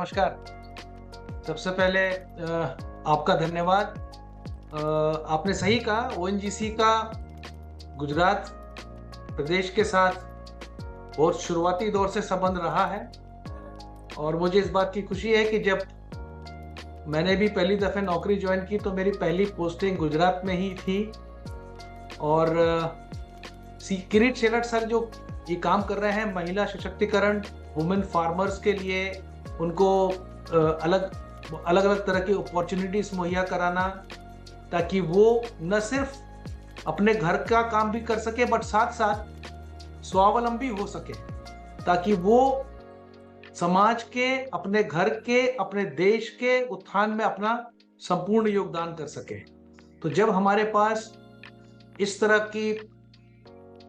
नमस्कार। सबसे पहले आपका धन्यवाद। आपने सही कहा, ओएनजीसी का गुजरात प्रदेश के साथ बहुत शुरुआती दौर से संबंध रहा है और मुझे इस बात की खुशी है कि जब मैंने भी पहली दफ़े नौकरी ज्वाइन की तो मेरी पहली पोस्टिंग गुजरात में ही थी। और किरीट शेलार सर जो ये काम कर रहे हैं महिला सशक्तिकरण, वुमेन फार्मर्स के लिए उनको अलग अलग तरह की अपॉर्चुनिटीज मुहैया कराना, ताकि वो न सिर्फ अपने घर का काम भी कर सके बट साथ साथ स्वावलंबी हो सके, ताकि वो समाज के, अपने घर के, अपने देश के उत्थान में अपना संपूर्ण योगदान कर सके। तो जब हमारे पास इस तरह की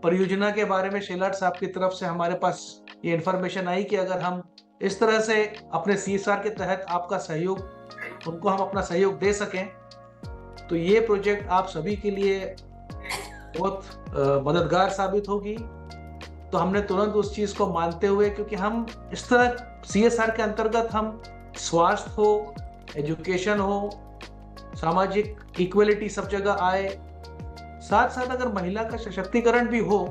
परियोजना के बारे में शेलार साहब की तरफ से हमारे पास ये इन्फॉर्मेशन आई कि अगर हम इस तरह से अपने सीएसआर के तहत आपका सहयोग, उनको हम अपना सहयोग दे सकें, तो ये प्रोजेक्ट आप सभी के लिए बहुत मददगार साबित होगी। तो हमने तुरंत उस चीज़ को मानते हुए, क्योंकि हम इस तरह सीएसआर के अंतर्गत हम स्वास्थ्य हो, एजुकेशन हो, सामाजिक इक्वलिटी सब जगह आए, साथ साथ अगर महिला का सशक्तिकरण भी हो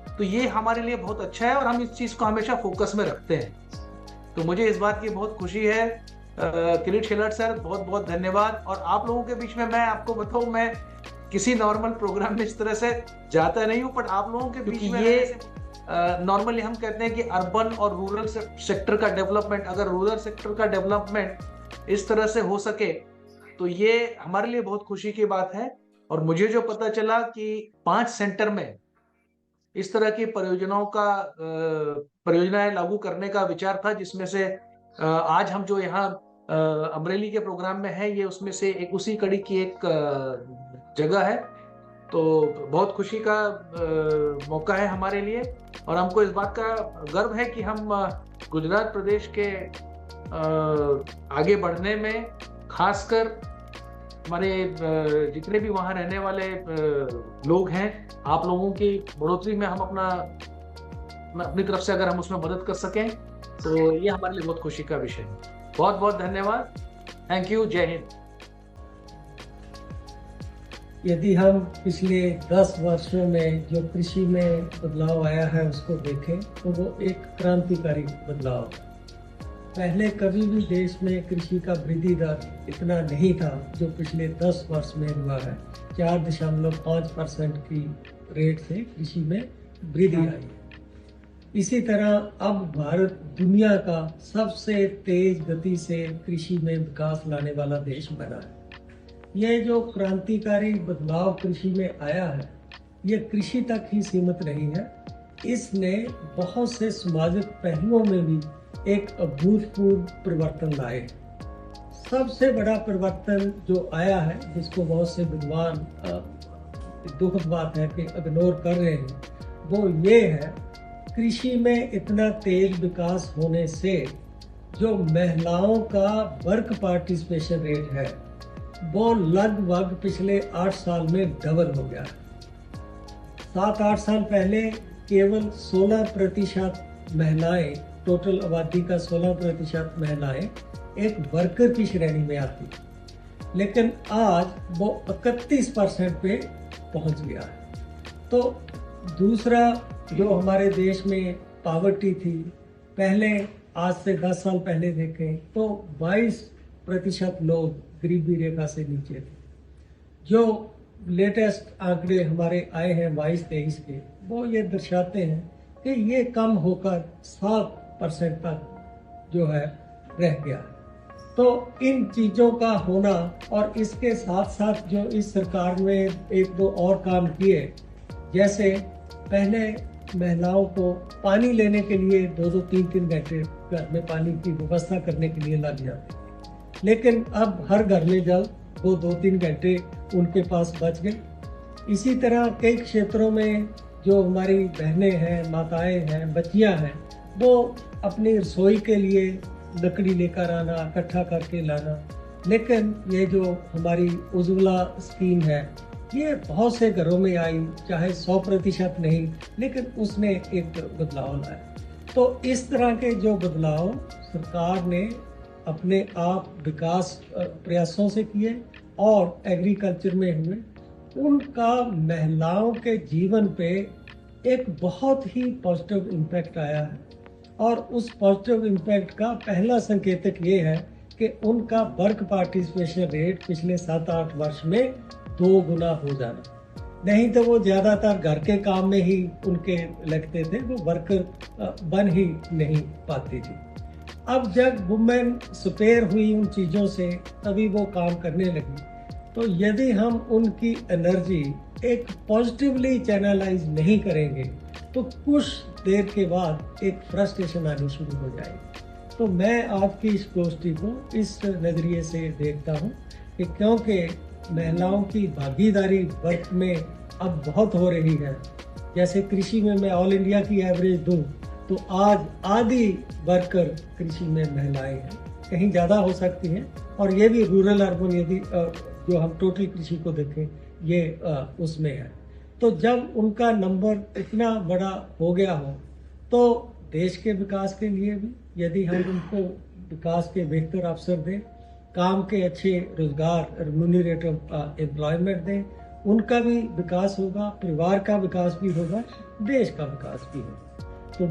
तो ये हमारे लिए बहुत अच्छा है और हम इस चीज़ को हमेशा फोकस में रखते हैं। तो मुझे इस बात की बहुत खुशी है। किरीट शेलार सर, बहुत बहुत धन्यवाद। और आप लोगों के बीच में मैं आपको बताऊं, मैं किसी नॉर्मल प्रोग्राम में इस तरह से जाता नहीं हूं, बट आप लोगों के बीच में ये नॉर्मली हम कहते हैं कि अर्बन और रूरल सेक्टर का डेवलपमेंट, अगर रूरल सेक्टर का डेवलपमेंट इस तरह से हो सके तो ये हमारे लिए बहुत खुशी की बात है। और मुझे जो पता चला कि 5 सेंटर में इस तरह की परियोजनाएं लागू करने का विचार था, जिसमें से आज हम जो यहाँ अमरेली के प्रोग्राम में है, ये उसमें से एक उसी कड़ी की एक जगह है। तो बहुत खुशी का मौका है हमारे लिए और हमको इस बात का गर्व है कि हम गुजरात प्रदेश के आगे बढ़ने में, खासकर हमारे जितने भी वहाँ रहने वाले लोग हैं, आप लोगों की बढ़ोतरी में हम अपनी तरफ से अगर हम उसमें मदद कर सकें तो ये हमारे लिए बहुत खुशी का विषय है। बहुत बहुत धन्यवाद। Thank you. जय हिंद। यदि हम पिछले 10 वर्षों में जो कृषि में बदलाव आया है उसको देखें तो वो एक क्रांतिकारी बदलाव है। पहले कभी भी देश में कृषि का वृद्धि दर इतना नहीं था जो पिछले 10 वर्ष में हुआ है। 4.5% की रेट से कृषि में वृद्धि आई है। इसी तरह अब भारत दुनिया का सबसे तेज गति से कृषि में विकास लाने वाला देश बना है। ये जो क्रांतिकारी बदलाव कृषि में आया है, ये कृषि तक ही सीमित नहीं है। इसने बहुत से सामाजिक पहलुओं में भी एक अभूतपूर्व परिवर्तन लाए। सबसे बड़ा परिवर्तन जो आया है, जिसको बहुत से विद्वान दुखद बात है कि इग्नोर कर रहे हैं, वो ये है कृषि में इतना तेज विकास होने से जो महिलाओं का वर्क पार्टिसिपेशन रेट है वो लगभग पिछले 8 साल में डबल हो गया है। 7-8 साल पहले केवल 16% महिलाएं, टोटल आबादी का 16% महिलाएं एक वर्कर की श्रेणी में आती, लेकिन आज वो 31% पे पहुंच गया है। तो दूसरा जो हमारे देश में पॉवर्टी थी, पहले आज से 10 साल पहले देखें तो 22% लोग गरीबी रेखा से नीचे थे। जो लेटेस्ट आंकड़े हमारे आए हैं 22-23 के, वो ये दर्शाते हैं कि ये कम होकर 7% तक जो है रह गया। तो इन चीज़ों का होना और इसके साथ साथ जो इस सरकार ने 1-2 और काम किए, जैसे पहले महिलाओं को पानी लेने के लिए 2-2, 3-3 घंटे घर में पानी की व्यवस्था करने के लिए लग जाते, लेकिन अब हर घर में जल वो 2-3 घंटे उनके पास बच गए। इसी तरह कई क्षेत्रों में जो हमारी बहनें हैं, माताएं हैं, बच्चियां हैं, वो अपनी रसोई के लिए लकड़ी लेकर आना, इकट्ठा करके लाना। लेकिन ये जो हमारी उज्ज्वला स्कीम है, ये बहुत से घरों में आई, चाहे 100% नहीं, लेकिन उसने एक बदलाव लाया। तो इस तरह के जो बदलाव सरकार ने अपने आप विकास प्रयासों से किए और एग्रीकल्चर में हुए, उनका महिलाओं के जीवन पे एक बहुत ही पॉजिटिव इम्पैक्ट आया है। और उस पॉजिटिव इम्पैक्ट का पहला संकेतक ये है कि उनका वर्क पार्टिसिपेशन रेट पिछले 7-8 वर्ष में 2 गुना हो जाना। नहीं तो वो ज़्यादातर घर के काम में ही उनके लगते थे, वो वर्कर बन ही नहीं पाती थी। अब जब वुमेन सुपेयर हुई उन चीज़ों से, तभी वो काम करने लगी। तो यदि हम उनकी एनर्जी एक पॉजिटिवली चैनलाइज नहीं करेंगे तो कुछ देर के बाद एक फ्रस्ट्रेशन आनी शुरू हो जाएगी। तो मैं आज की इस गोष्ठी को इस नज़रिए से देखता हूँ कि क्योंकि महिलाओं की भागीदारी वर्क में अब बहुत हो रही है। जैसे कृषि में मैं ऑल इंडिया की एवरेज दूं तो आज आधी वर्कर कृषि में महिलाएं हैं, कहीं ज़्यादा हो सकती हैं, और ये भी रूरल अर्बन यदि जो हम टोटल कृषि को देखें ये उसमें है। तो जब उनका नंबर इतना बड़ा हो गया हो तो देश के विकास के लिए भी यदि हम उनको विकास के बेहतर अवसर दें, काम के अच्छे रोजगार रेम्यूनरेटिव एम्प्लॉयमेंट दें, उनका भी विकास होगा, परिवार का विकास भी होगा, देश का विकास भी होगा। तो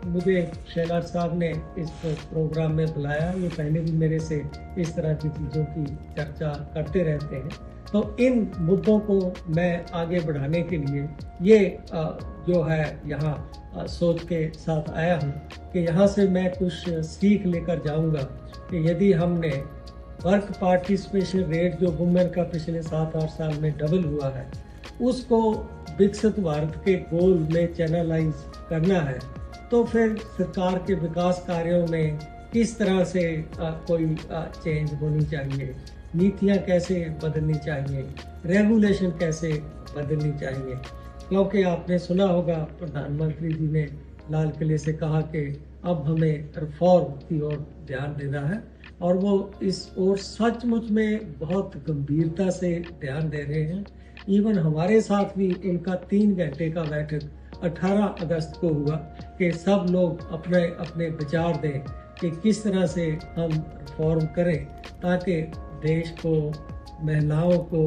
मुझे शेलार साहब ने इस प्रोग्राम में बुलाया, ये पहले भी मेरे से इस तरह की चीज़ों की चर्चा करते रहते हैं। तो इन मुद्दों को मैं आगे बढ़ाने के लिए ये जो है यहाँ सोच के साथ आया हूँ कि यहाँ से मैं कुछ सीख लेकर जाऊँगा कि यदि हमने वर्क पार्टिसिपेशन रेट जो वुमेन का पिछले 7-8 साल में डबल हुआ है, उसको विकसित भारत के गोल में चैनलाइज करना है, तो फिर सरकार के विकास कार्यों में किस तरह से कोई चेंज होनी चाहिए, नीतियाँ कैसे बदलनी चाहिए, रेगुलेशन कैसे बदलनी चाहिए। क्योंकि आपने सुना होगा प्रधानमंत्री जी ने लाल किले से कहा कि अब हमें रिफॉर्म की ओर ध्यान देना है, और वो इस ओर सचमुच में बहुत गंभीरता से ध्यान दे रहे हैं। इवन हमारे साथ भी उनका 3 घंटे का बैठक 18 अगस्त को हुआ कि सब लोग अपने अपने विचार दें कि किस तरह से हम रिफॉर्म करें ताकि देश को, महिलाओं को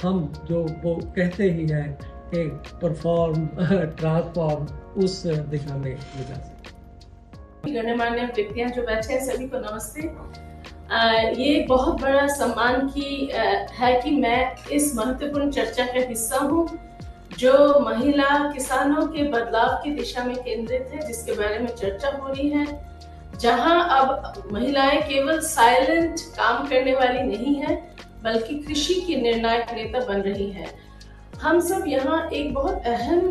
हम जो वो कहते ही हैं कि परफॉर्म ट्रांसफॉर्म, उस दिशा में ले जा सकें। गणमान्य व्यक्तियां जो बैठे हैं सभी को नमस्ते। ये बहुत बड़ा सम्मान की है कि मैं इस महत्वपूर्ण चर्चा का हिस्सा हूँ जो महिला किसानों के बदलाव की दिशा में केंद्रित है, जिसके बारे में चर्चा हो रही है, जहां अब महिलाएं केवल साइलेंट काम करने वाली नहीं है बल्कि कृषि की निर्णायक नेता बन रही है। हम सब यहाँ एक बहुत अहम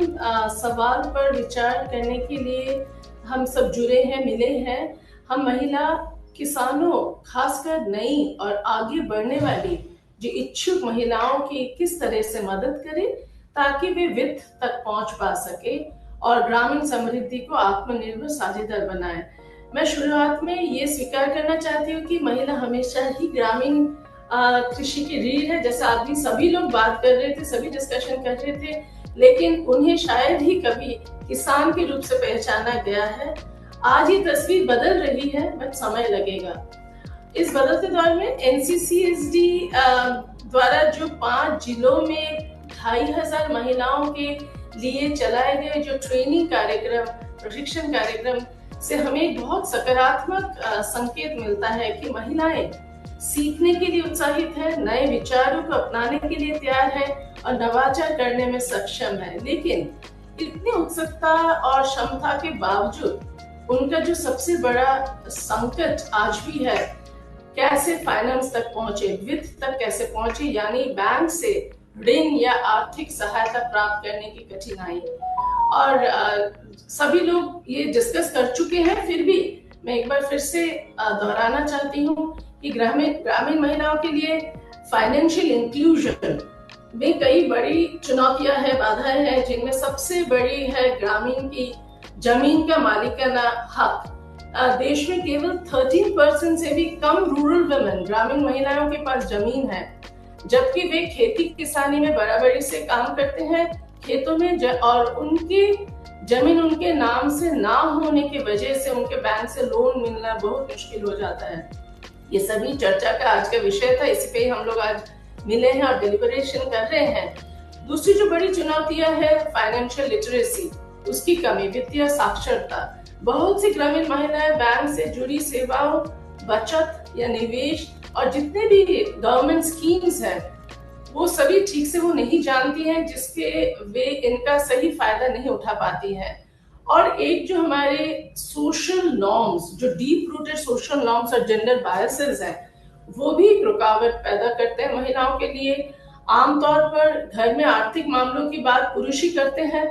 सवाल पर विचार करने के लिए हम सब जुड़े हैं, मिले हैं। हम महिला किसानों, खासकर नई और आगे बढ़ने वाली जो इच्छुक महिलाओं की किस तरह से मदद करें ताकि वे वित्त तक पहुंच पा सके और ग्रामीण समृद्धि को आत्मनिर्भर साझेदार बनाए। मैं शुरुआत में ये स्वीकार करना चाहती हूँ कि महिला हमेशा ही ग्रामीण कृषि की रीढ़ है। जैसा आदमी सभी लोग बात कर रहे थे, सभी डिस्कशन कर रहे थे, लेकिन उन्हें शायद ही कभी किसान के रूप से पहचाना गया है। आज ये तस्वीर बदल रही है, बट समय लगेगा। इस बदलते दौर में NCCSD द्वारा जो 5 जिलों में 2500 महिलाओं के लिए चलाए गए जो ट्रेनिंग कार्यक्रम, प्रशिक्षण कार्यक्रम से हमें एक बहुत सकारात्मक संकेत मिलता है कि महिलाएं सीखने के लिए उत्साहित है, नए विचारों को अपनाने के लिए तैयार है और नवाचार करने में सक्षम है। लेकिन इतनी उत्सुकता और क्षमता के बावजूद उनका जो सबसे बड़ा संकट आज भी है, कैसे फाइनेंस तक पहुंचे, वित्त तक कैसे पहुंचे, यानी बैंक से ऋण या आर्थिक सहायता प्राप्त करने की कठिनाई। और सभी लोग ये डिस्कस कर चुके हैं, फिर भी मैं एक बार फिर से दोहराना चाहती हूँ कि ग्रामीण महिलाओं के लिए फाइनेंशियल इंक्लूजन में कई बड़ी चुनौतियां हैं, बाधाएं हैं, जिनमें सबसे बड़ी है ग्रामीण की जमीन का मालिकाना हक। देश में केवल 13% से भी कम रूरल वुमेन, ग्रामीण महिलाओं के पास जमीन है, जबकि वे खेती किसानी में बराबरी से काम करते हैं खेतों में और उनकी जमीन उनके नाम से ना होने की वजह से उनके बैंक से लोन मिलना बहुत मुश्किल हो जाता है। ये सभी चर्चा का आज का विषय था, इसी पे हम लोग आज मिले हैं और डिलिबरेशन कर रहे हैं। दूसरी जो बड़ी चुनौतियां है फाइनेंशियल लिटरेसी, उसकी कमी, वित्तीय साक्षरता। बहुत सी ग्रामीण महिलाएं बैंक से जुड़ी सेवाओं, बचत या निवेश और जितने भी गवर्नमेंट स्कीम्स हैं वो सभी ठीक से वो नहीं जानती हैं, जिसके वे इनका सही फायदा नहीं उठा पाती हैं। और एक जो हमारे सोशल नॉर्म्स, जो डीप रूटेड सोशल नॉर्म्स और जेंडर बायसेस हैं, वो भी एक रुकावट पैदा करते हैं महिलाओं के लिए। आमतौर पर घर में आर्थिक मामलों की बात पुरुष ही करते हैं।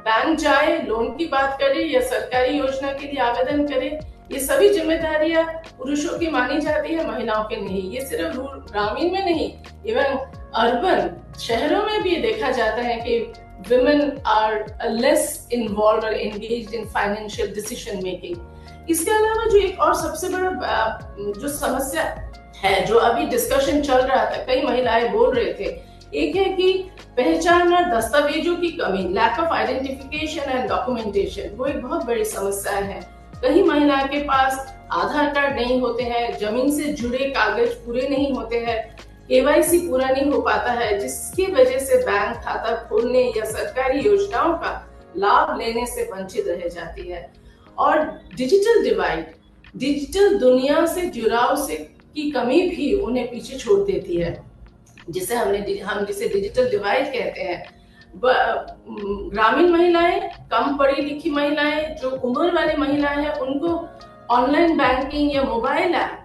बैंक जाए, लोन की बात करे या सरकारी योजना के लिए आवेदन करे, ये सभी जिम्मेदारियां पुरुषों की मानी जाती है, महिलाओं के नहीं। ये सिर्फ ग्रामीण में नहीं, इवन अर्बन शहरों में भी देखा जाता है कि women are less involved or engaged in financial decision making. इसके अलावा जो एक और सबसे बड़ा जो समस्या है, जो अभी डिस्कशन चल रहा था, कई महिलाएं बोल रहे थे, एक है कि पहचान और दस्तावेजों की कमी, lack of identification and documentation, वो एक बहुत बड़ी समस्या है। कई महिलाओं के पास आधार कार्ड नहीं होते हैं, जमीन से जुड़े कागज पूरे नहीं होते हैं, केवाईसी पूरा नहीं हो पाता है, जिसकी वजह से बैंक खाता खोलने या सरकारी योजनाओं का लाभ लेने से वंचित रह जाती है। और डिजिटल डिवाइड, डिजिटल दुनिया से जुड़ाव से की कमी भी उन्हें पीछे छोड़ देती है, जिसे हम जिसे डिजिटल डिवाइड कहते हैं। ग्रामीण महिलाएं, कम पढ़ी लिखी महिलाएं, जो उम्र वाली महिलाएं हैं, उनको ऑनलाइन बैंकिंग या मोबाइल ऐप,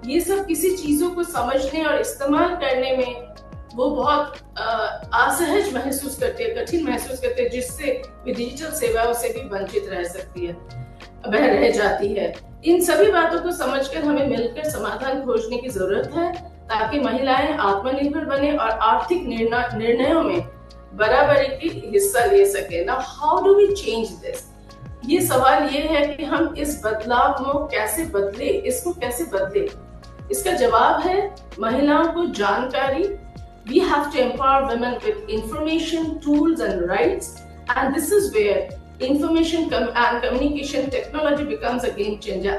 ये सब किसी चीजों को समझने और इस्तेमाल करने में वो बहुत असहज महसूस करते हैं, कठिन महसूस करते हैं, जिससे वे डिजिटल सेवाओं से भी वंचित रह सकती है, वह रह जाती है। इन सभी बातों को समझकर हमें मिलकर समाधान खोजने की जरूरत है, ताकि महिलाएं आत्मनिर्भर बने और आर्थिक निर्णयों में बराबरी की हिस्सा ले सके। Now how do we change this? ये सवाल ये है कि हम इस बदलाव को कैसे बदले, इसको कैसे बदले? इसका जवाब है महिलाओं को जानकारी। We have to empower women with information, tools and rights, and this is where information and communication technology becomes a game changer.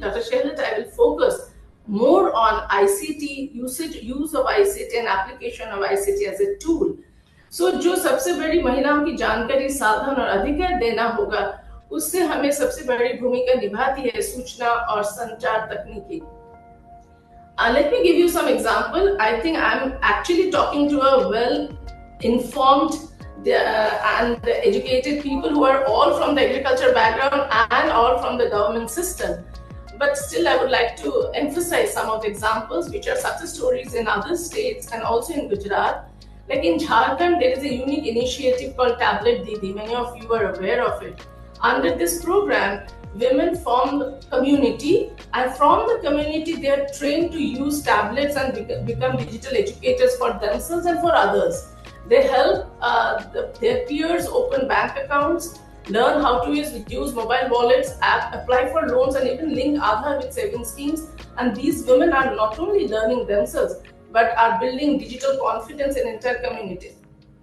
Dr. Shailat, I will focus more on ICT use of ICT and application of ICT as a tool. So जो सबसे बड़ी महिलाओं की जानकारी, साधन और अधिकार देना होगा, उससे हमें सबसे बड़ी भूमिका निभाती है सूचना और संचार तकनीकी। Let me give you some example. I think I'm actually talking to a well-informed and educated people who are all from the agriculture background and all from the government system. But still, I would like to emphasize some of the examples which are success stories in other states and also in Gujarat. Like in Jharkhand, there is a unique initiative called Tablet Didi. Many of you are aware of it. Under this program, women form community, and from the community they are trained to use tablets and become digital educators for themselves and for others. They help their peers open bank accounts, learn how to use mobile wallets, apply for loans, and even link Aadhaar with saving schemes. And these women are not only learning themselves but are building digital confidence in entire communities.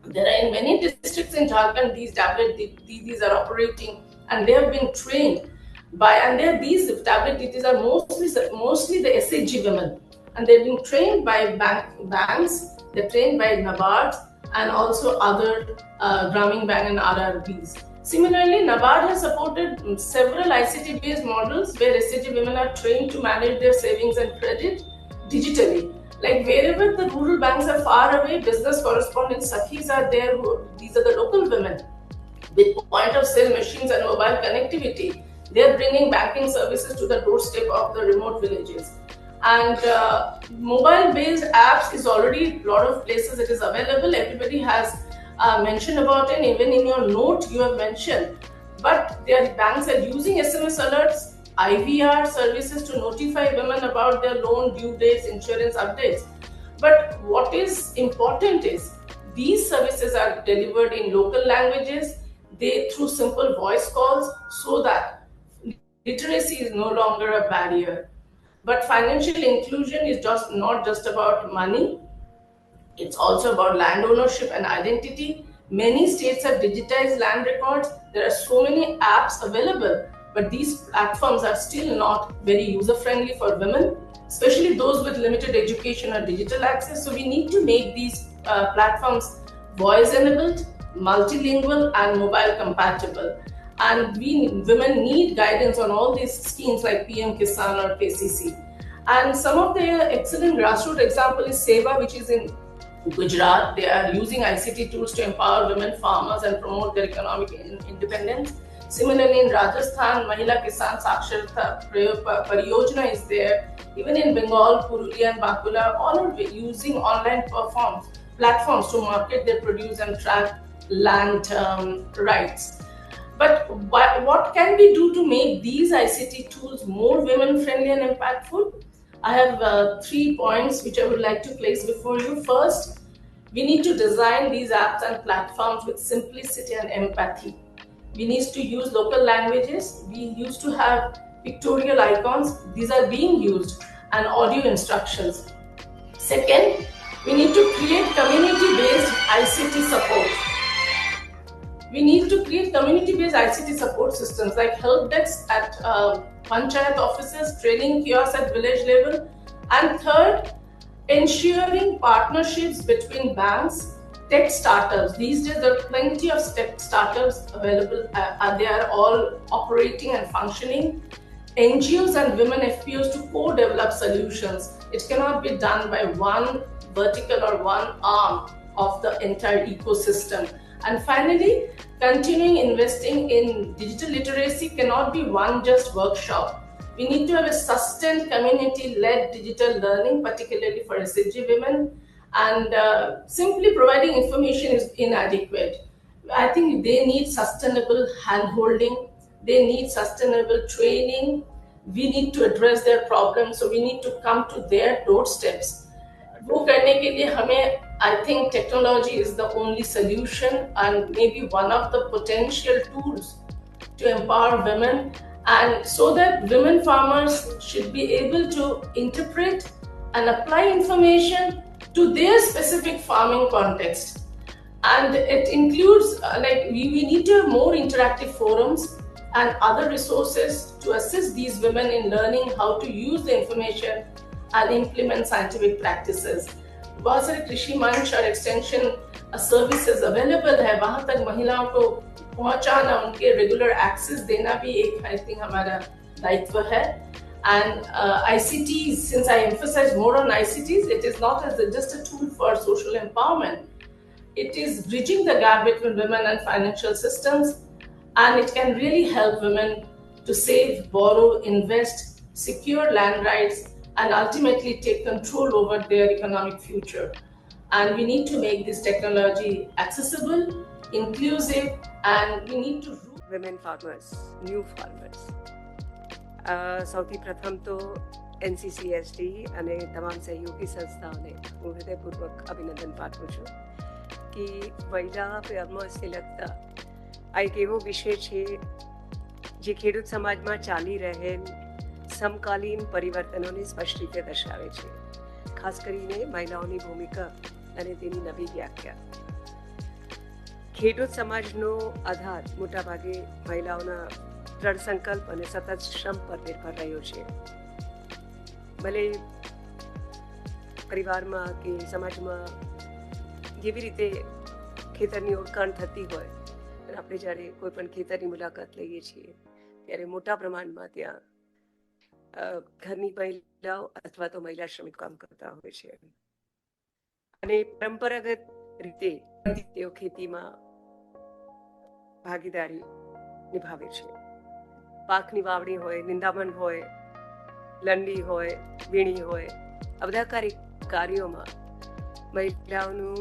There are in many districts in Jharkhand these tablet didis are operating, and they have been trained by, and these tablet didis are mostly the SHG women, and they've been trained by banks, they're trained by NABARD and also other Grameen Bank and RRBs. Similarly, NABARD has supported several ICT-based models where SHG women are trained to manage their savings and credit digitally. Like wherever the rural banks are far away, business correspondents, Sakhis are there. These are the local women with point-of-sale machines and mobile connectivity. They are bringing banking services to the doorstep of the remote villages. And mobile-based apps is already a lot of places it is available. Everybody has mentioned about it. Even in your note you have mentioned. But their banks are using SMS alerts, IVR services to notify women about their loan due dates, insurance updates. But what is important is these services are delivered in local languages, through simple voice calls, so that literacy is no longer a barrier. But financial inclusion is not just about money. It's also about land ownership and identity. Many states have digitized land records. There are so many apps available, but these platforms are still not very user-friendly for women, especially those with limited education or digital access. So we need to make these platforms voice-enabled, multilingual, and mobile compatible. And women need guidance on all these schemes like PM Kisan or KCC. And some of the excellent grassroots example is Seva, which is in Gujarat. They are using ICT tools to empower women farmers and promote their economic independence. Similarly, in Rajasthan, Mahila Kisan Saksharta Pariyojana is there. Even in Bengal, Purulia and Bankula, all are using online platforms to market their produce and track land rights. But what can we do to make these ICT tools more women-friendly and impactful? I have 3 points which I would like to place before you. First, we need to design these apps and platforms with simplicity and empathy. We need to use local languages. We used to have pictorial icons. These are being used, and audio instructions. Second, we need to create community-based ICT support. We need to create community-based ICT support systems like help desks at panchayat offices, training kiosks at village level. And third, ensuring partnerships between banks, tech startups. These days there are plenty of tech startups available. They are all operating and functioning. NGOs and women FPOs to co-develop solutions. It cannot be done by one vertical or one arm of the entire ecosystem. And finally, continuing investing in digital literacy cannot be one just workshop. We need to have a sustained community-led digital learning, particularly for SHG women, and simply providing information is inadequate. I think they need sustainable hand-holding, they need sustainable training, we need to address their problems, so we need to come to their doorsteps. वो करने के लिए हमें I think technology is the only solution and maybe one of the potential tools to empower women, and so that women farmers should be able to interpret and apply information to their specific farming context. And it includes we need to have more interactive forums and other resources to assist these women in learning how to use the information and implement scientific practices. बहुत सारे कृषि मंच और extension services available है, वहां तक महिलाओं को पहुंचाना, उनके रेगुलर एक्सेस देना भी एक आई थिंक हमारा दायित्व है. And ICTs, since I emphasize more on ICTs, it is not as just a tool for social empowerment. It is bridging the gap between women and financial systems, and it can really help women to save, borrow, invest, secure land rights, and ultimately take control over their economic future. And we need to make this technology accessible, inclusive, and we need to women farmers, new farmers. સૌથી પ્રથમ તો NCCST અને તમામ સહયોગી સંસ્થાઓને હું હૃદયપૂર્વક અભિનંદન પાઠવું છું કે મહિલા ફાર્મર્સને લગતા આ એક એવો વિષય છે જે ખેડૂત સમાજમાં ચાલી રહેલ સમકાલીન પરિવર્તનોને સ્પષ્ટ રીતે દર્શાવે છે, ખાસ કરીને મહિલાઓની ભૂમિકા અને તેની નવી વ્યાખ્યા. ખેડૂત સમાજનો આધાર મોટાભાગે મહિલાઓના દ્રઢ સંકલ્પ અને સતત શ્રમ પર નિર્ભર રહ્યો છે. ભલે પરિવારમાં કે સમાજમાં જેવી રીતે ખેતરની ઓળખાણ થતી હોય, આપણે જ્યારે કોઈ પણ ખેતરની મુલાકાત લઈએ છીએ ત્યારે મોટા પ્રમાણમાં ત્યાં ઘરની મહિલાઓ અથવા તો મહિલા શ્રમિક કામ કરતા હોય છે અને પરંપરાગત રીતે તેઓ ખેતીમાં ભાગીદારી નિભાવે છે. પાકની વાવણી હોય, નિંદામણ હોય, લણણી હોય, વીણી હોય, આ બધા કાર્યોમાં મહિલાઓનું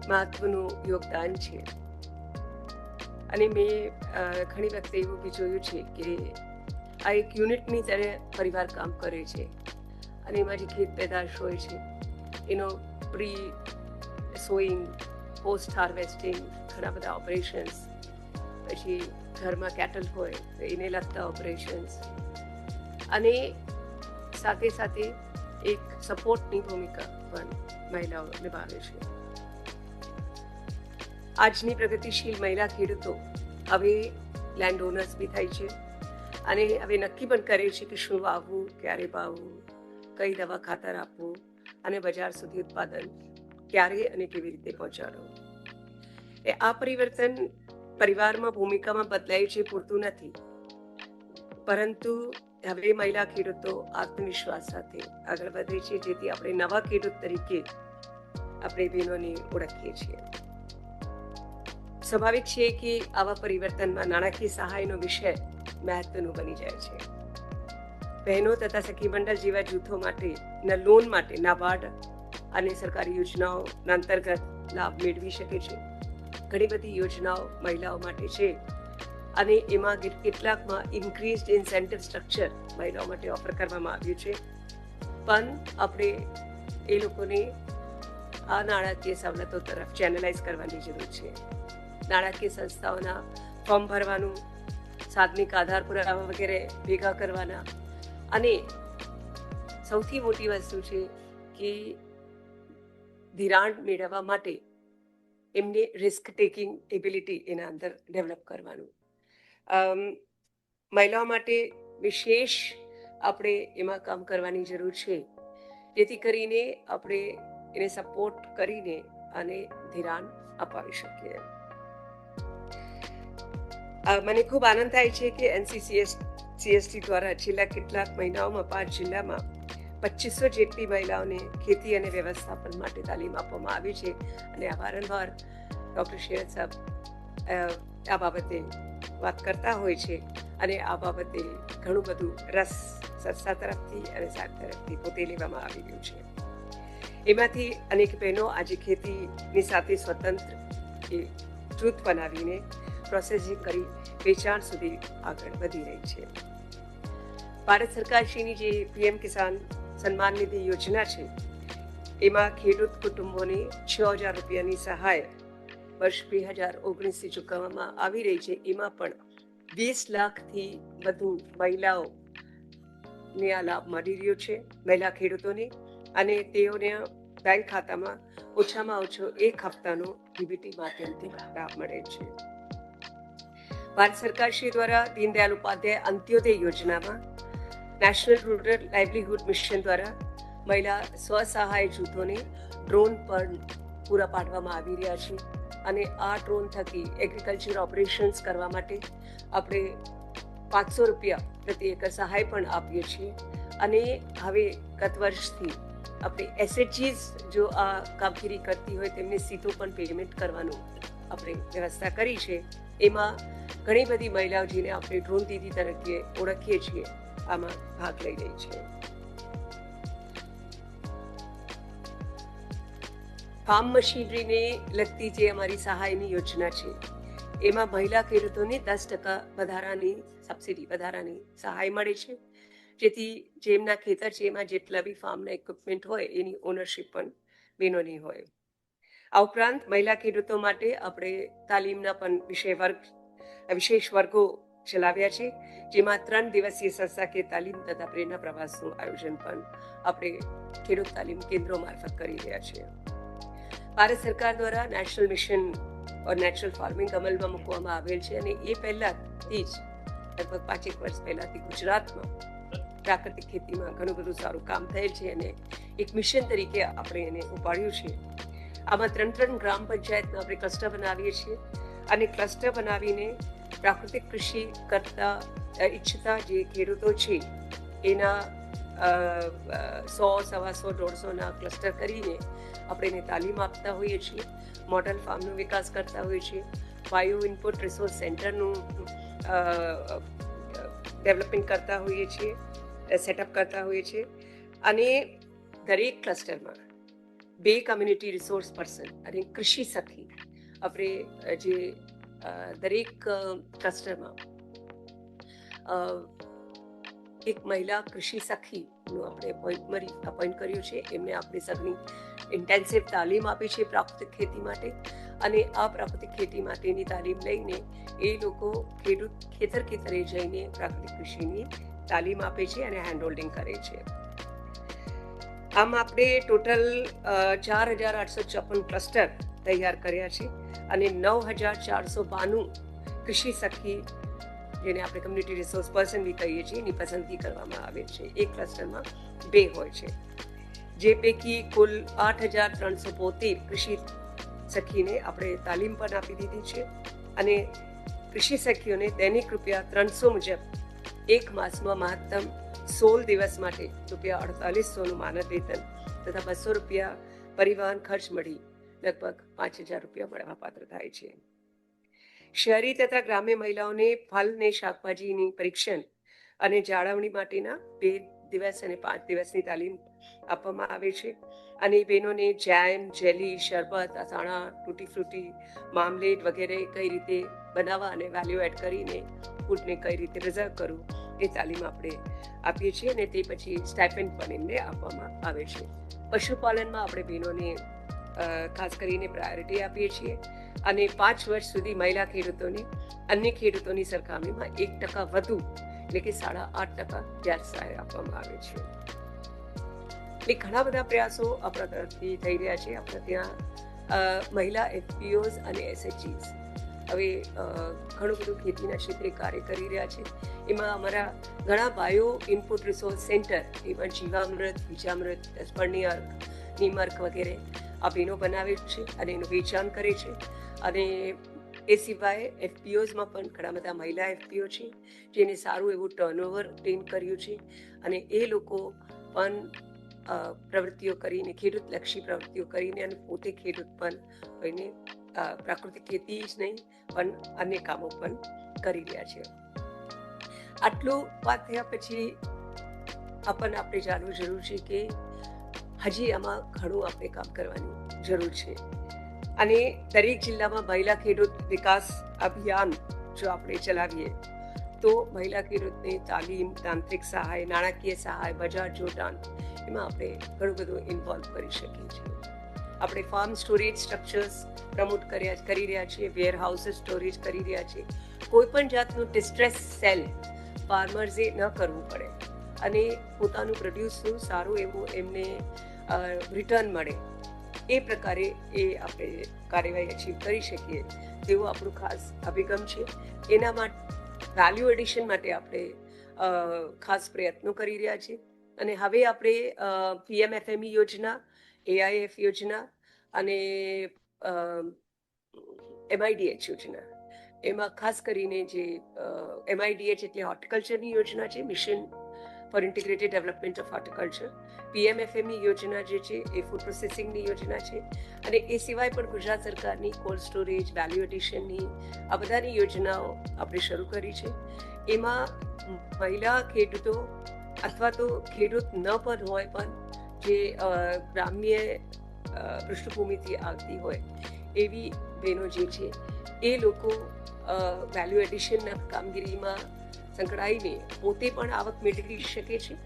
મહત્વનું યોગદાન છે. અને મેં ઘણી વખતે એવું બી જોયું છે કે આ એક યુનિટની તરફ પરિવાર કામ કરે છે અને એમાં જે ખેત પેદાશ હોય છે એનો પ્રી સોઈંગ, પોસ્ટ હાર્વેસ્ટિંગ, ઘણા બધા ઓપરેશન્સ, પછી ઘરમાં કેટલ હોય તો એને લગતા ઓપરેશન્સ, અને સાથે સાથે એક સપોર્ટની ભૂમિકા પણ મહિલાઓ નિભાવે છે. આજની પ્રગતિશીલ મહિલા ખેડૂતો હવે લેન્ડ ઓનર્સ બી થાય છે અને હવે નક્કી પણ કરે છે કે શું વાવવું, ક્યારે વાવવું, કઈ દવા ખાતર આપવું અને બજાર સુધી ઉત્પાદન ક્યારે અને કેવી રીતે પહોંચાડવું. આ પરિવર્તન પરિવારમાં ભૂમિકામાં બદલાય છે પૂરતું નથી, પરંતુ હવે મહિલા ખેડૂતો આત્મવિશ્વાસ સાથે આગળ વધે છે, જેથી આપણે નવા ખેડૂત તરીકે આપણે બહેનોને ઓળખીએ છીએ. સ્વાભાવિક છે કે આવા પરિવર્તનમાં નાણાકીય સહાયનો વિષય મહત્વનો બની જાય છે. બહેનો તથા સખી મંડળ જેવા જૂથો માટે લોન માટે નાબાર્ડ અને સરકારી યોજનાઓના અંતર્ગત લાભ મેળવી શકે છે. ઘણી બધી યોજનાઓ મહિલાઓ માટે છે અને એમાં કેટલાકમાં ઇન્ક્રીઝડ ઇન્સેન્ટિવ સ્ટ્રક્ચર મહિલાઓ માટે ઓફર કરવામાં આવ્યું છે, પણ આપણે એ લોકોને આ નાણાકીય સવલતો તરફ ચેનલાઇઝ કરવાની જરૂર છે. નાણાકીય સંસ્થાઓના ફોર્મ ભરવાનું, સાધનિક આધાર પુરાવા વગેરે ભેગા કરવાના અને સૌથી મોટી વસ્તુ છે કે ધિરાણ મેળવવા માટે એમને રિસ્ક ટેકિંગ એબિલિટી એના અંદર ડેવલપ કરવાનું. મહિલાઓ માટે વિશેષ આપણે એમાં કામ કરવાની જરૂર છે, જેથી કરીને આપણે એને સપોર્ટ કરીને અને ધિરાણ અપાવી શકીએ. મને ખૂબ આનંદ થાય છે કે NCCST દ્વારા છેલ્લા કેટલાક મહિનાઓમાં 5 જિલ્લામાં 2500 જેટલી મહિલાઓને ખેતી અને વ્યવસ્થાપન માટે તાલીમ આપવામાં આવી છે અને આ વારંવાર ડૉક્ટર શેરત સાહેબ આ બાબતે વાત કરતા હોય છે અને આ બાબતે ઘણું બધું રસ સંસ્થા તરફથી અને સાહેબ તરફથી પોતે લેવામાં આવી રહ્યું છે. એમાંથી અનેક બહેનો આજે ખેતીની સાથે સ્વતંત્ર જૂથ બનાવીને પ્રોસેસિંગ કરી વેચાણ સુધી આગળ વધી રહી છે. ભારત સરકારશ્રીની જે PM કિસાન સન્માન નિધિ યોજના છે, એમાં ખેડૂત કુટુંબોને 6,000 રૂપિયાની સહાય વર્ષ 2019થી ચૂકવવામાં આવી રહી છે. એમાં પણ 20 લાખથી વધુ મહિલાઓને આ લાભ મળી રહ્યો છે, મહિલા ખેડૂતોને, અને તેઓને બેંક ખાતામાં ઓછામાં ઓછો 1 હપ્તાનો DBT માધ્યમથી લાભ મળે છે. ભારત સરકારશ્રી દ્વારા દીનદયાળ ઉપાધ્યાય અંત્યોદય યોજનામાં નેશનલ રૂરલ લાઇવલીહુડ મિશન દ્વારા મહિલા સ્વસહાય જૂથોને ડ્રોન પણ પૂરા પાડવામાં આવી રહ્યા છે અને આ ડ્રોન થકી એગ્રીકલ્ચર ઓપરેશન્સ કરવા માટે આપણે 500 રૂપિયા પ્રતિ એકર સહાય પણ આપીએ છીએ. અને હવે ગત વર્ષથી આપણે SHGs જો આ કામગીરી કરતી હોય તેમને સીધું પણ પેમેન્ટ કરવાનું આપણે વ્યવસ્થા કરી છે. એમાં ઘણી બધી મહિલાઓ જેને આપણે ડ્રોન દીદી તરીકે ઓળખીએ છીએ આમાં ભાગ લઈ રહી છે. ફાર્મ મશીનરીને લગતી જે અમારી સહાયની યોજના છે, એમાં મહિલા ખેડૂતોને 10% વધારાની સબસિડી, વધારાની સહાય મળે છે, જેથી જેમના ખેતર છે એમાં જેટલા બી ફાર્મના ઇક્વિપમેન્ટ હોય એની ઓનરશિપ પણ બહેનોની હોય. આ ઉપરાંત મહિલા ખેડૂતો માટે આપણે તાલીમના પણ વિશેષ વર્ગો ચલાવ્યા છે, જેમાં 3 દિવસીય સંસ્થાકીય તાલીમ તથા પ્રેરણા પ્રવાસનું આયોજન પણ આપણે ખેડૂત તાલીમ કેન્દ્રો મારફત કરી રહ્યા છીએ. ભારત સરકાર દ્વારા નેશનલ મિશન ઓર નેચરલ ફાર્મિંગ અમલમાં મૂકવામાં આવેલ છે અને એ પહેલાથી જ લગભગ 5 વર્ષ પહેલાથી ગુજરાતમાં પ્રાકૃતિક ખેતીમાં ઘણું બધું સારું કામ થયેલ છે અને એક મિશન તરીકે આપણે એને ઉપાડ્યું છે. આમાં 3 ગ્રામ પંચાયતના આપણે ક્લસ્ટર બનાવીએ છીએ અને ક્લસ્ટર બનાવીને પ્રાકૃતિક કૃષિ કરતા ઈચ્છતા જે ખેડૂતો છે એના 100, 125, 150ના ક્લસ્ટર કરીને આપણે એને તાલીમ આપતા હોઈએ છીએ. મોડલ ફાર્મનો વિકાસ કરતા હોઈએ છીએ. બાયો ઇનપુટ રિસોર્સ સેન્ટરનું ડેવલપમેન્ટ કરતા હોઈએ છીએ, સેટઅપ કરતા હોઈએ છીએ અને દરેક ક્લસ્ટરમાં 2 કમ્યુનિટી રિસોર્સ પર્સન અને કૃષિ સખી આપણે જે દરેક ક્લસ્ટરમાં એક મહિલા કૃષિ સખીનું આપણે અપોઇન્ટ કર્યું છે. એમને આપણે સઘળી ઇન્ટેન્સિવ તાલીમ આપી છે પ્રાકૃતિક ખેતી માટે અને આ પ્રાકૃતિક ખેતી માટેની તાલીમ લઈને એ લોકો ખેતરે જઈને પ્રાકૃતિક કૃષિની તાલીમ આપે છે અને હેન્ડહોલ્ડિંગ કરે છે. આમ આપણે ટોટલ 4,854 ક્લસ્ટર તૈયાર કર્યા છે અને 9,492 કૃષિ સખી, જેને આપણે કમ્યુનિટી રિસોર્સ પર્સન બી કહીએ છીએ, એની પસંદગી કરવામાં આવે છે. એક ક્લસ્ટરમાં 2 હોય છે. જે પૈકી કુલ 8,372 કૃષિ સખીને આપણે તાલીમ પણ આપી દીધી છે અને કૃષિ સખીઓને દૈનિક ₹300 મુજબ એક માસમાં મહત્તમ 16 દિવસ માટે ₹4800નું માનદ વેતન તથા ₹200 પરિવહન ખર્ચ મળી લગભગ ₹5,000 મળવાપાત્ર થાય છે. શહેરી તથા ગ્રામ્ય મહિલાઓને ફળ ને શાકભાજીની પરીક્ષણ અને જાળવણી માટેના 2 દિવસ અને 5 દિવસની તાલીમ આપવામાં આવે છે અને બહેનોને જેમ, જેલી, શરબત, અથાણા, તૂટી ફ્રૂટી, મામલેટ વગેરે કઈ રીતે બનાવવા અને વેલ્યુ એડ કરીને ફૂડને કઈ રીતે પ્રિઝર્વ કરવું એ તાલીમ આપણે આપીએ છીએ અને તે પછી સ્ટાઇપેન્ડ પણ એમને આપવામાં આવે છે. પશુપાલનમાં આપણે બહેનોને ખાસ કરીને પ્રાયોરિટી આપીએ છીએ અને 5 વર્ષ સુધી મહિલા ખેડૂતોને અન્ય ખેડૂતોની સરખામણીમાં 1% વધુ એટલે કે 8.5% વ્યાજ સહાય આપવામાં આવે છે. એટલે ઘણા બધા પ્રયાસો આપણા તરફથી થઈ રહ્યા છે. આપણે ત્યાં મહિલા FPOs અને SHGs હવે ઘણું બધું ખેતીના ક્ષેત્રે કાર્ય કરી રહ્યા છે. એમાં અમારા ઘણા બાયો ઇનપુટ રિસોર્સ સેન્ટર, એમાં જીવામૃત, બીજામૃત, સ્પર્ણી અર્ક, નીમ અર્ક વગેરે આ બહેનો બનાવે છે અને એનું વેચાણ કરે છે. અને એ સિવાય FPOsમાં પણ ઘણા બધા મહિલા FPO છે જેને સારું એવું ટર્નઓવર ટેન કર્યું છે અને એ લોકો પણ પ્રવૃત્તિઓ કરીને, ખેડૂતલક્ષી પ્રવૃત્તિઓ કરીને અને પોતે ખેડૂત પણ હોઈને પ્રાકૃતિક ખેતી જ નહીં પણ અન્ય કામો પણ કરી રહ્યા છે. આટલું વાત થયા પછી આપણે જાણવું જરૂર છે કે હજી આમાં ઘણું આપણે કામ કરવાની જરૂર છે અને દરેક જિલ્લામાં મહિલા ખેડૂત વિકાસ અભિયાન જો આપણે ચલાવીએ તો મહિલા ખેડૂતને તાલીમ, તાંત્રિક સહાય, નાણાકીય સહાય, બજાર જોડાણ એમાં આપણે ઘણું બધું ઇન્વોલ્વ કરી શકીએ છીએ. આપણે ફાર્મ સ્ટોરેજ સ્ટ્રક્ચર્સ પ્રમોટ કરી રહ્યા છીએ, વેર હાઉસીસ સ્ટોરેજ કરી રહ્યા છીએ. કોઈ પણ જાતનું ડિસ્ટ્રેસ સેલ ફાર્મર્સે ન કરવું પડે અને પોતાનું પ્રોડ્યુસનું સારું એવું એમને રિટર્ન મળે એ પ્રકારે એ આપણે કાર્યવાહી અચીવ કરી શકીએ તેવું આપણું ખાસ અભિગમ છે. એના માટે વેલ્યુ એડિશન માટે આપણે ખાસ પ્રયત્નો કરી રહ્યા છીએ અને હવે આપણે PMFME યોજના, AIF યોજના અને MIDH યોજના, એમાં ખાસ કરીને જે MIDH એટલે હોર્ટિકલ્ચરની યોજના છે, mission for integrated development of horticulture. PMFME યોજના જે છે એ ફૂડ પ્રોસેસિંગની યોજના છે અને એ સિવાય પણ ગુજરાત સરકારની કોલ્ડ સ્ટોરેજ, વેલ્યુ એડિશનની આ બધાની યોજનાઓ આપણે શરૂ કરી છે. એમાં મહિલા ખેડૂતો અથવા તો ખેડૂત ન પણ હોય પણ જે ગ્રામ્ય પૃષ્ઠભૂમિથી આવતી હોય એવી બહેનો જે છે એ લોકો વેલ્યુ એડિશનના કામગીરીમાં સંકળાઈને પોતે પણ આવક મેળવી શકે છે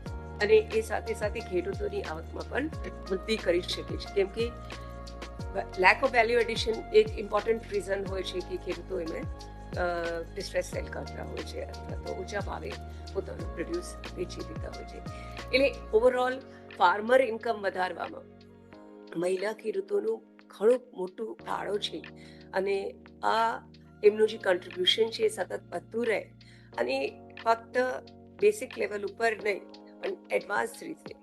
અને એ સાથે સાથે ખેડૂતોની આવકમાં પણ વૃદ્ધિ કરી શકે છે. કેમ કે લેક ઓફ વેલ્યુ એડિશન એક ઇમ્પોર્ટન્ટ રીઝન હોય છે કે ખેડૂતો એમાં ડિસ્ટ્રેસ સેલ કરતા હોય છે અથવા તો ઊંચા ભાવે પોતાનું પ્રોડ્યુસ વેચી દેતા હોય છે. એટલે ઓવરઓલ ફાર્મર ઇન્કમ વધારવામાં મહિલા ખેડૂતોનું ઘણું મોટું ફાળો છે અને આ એમનું જે કન્ટ્રીબ્યુશન છે એ સતત વધતું રહે અને ફક્ત બેસિક લેવલ ઉપર નહીં પણ એડવાન્સ રીતે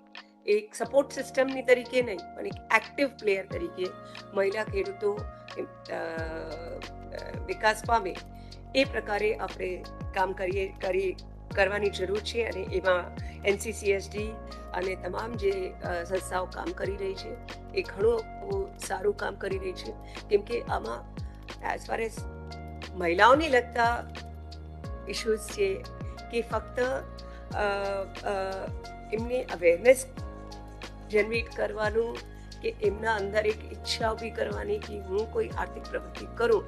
એક સપોર્ટ સિસ્ટમની તરીકે નહીં પણ એક એક્ટિવ પ્લેયર તરીકે મહિલા ખેડૂતો વિકાસ પામે એ પ્રકારે આપણે કામ કરવાની જરૂર છે અને એમાં NCCSD અને તમામ જે સંસ્થાઓ કામ કરી રહી છે એ ઘણું સારું કામ કરી રહી છે. કેમ કે આમાં એઝ ફાર એઝ મહિલાઓને લગતા ઇશ્યુઝ છે કે ફક્ત એમને અવેરનેસ જનરેટ કરવાનું કે એમના અંદર એક ઈચ્છા ઊભી કરવાની કે હું કોઈ આર્થિક પ્રવૃત્તિ કરું,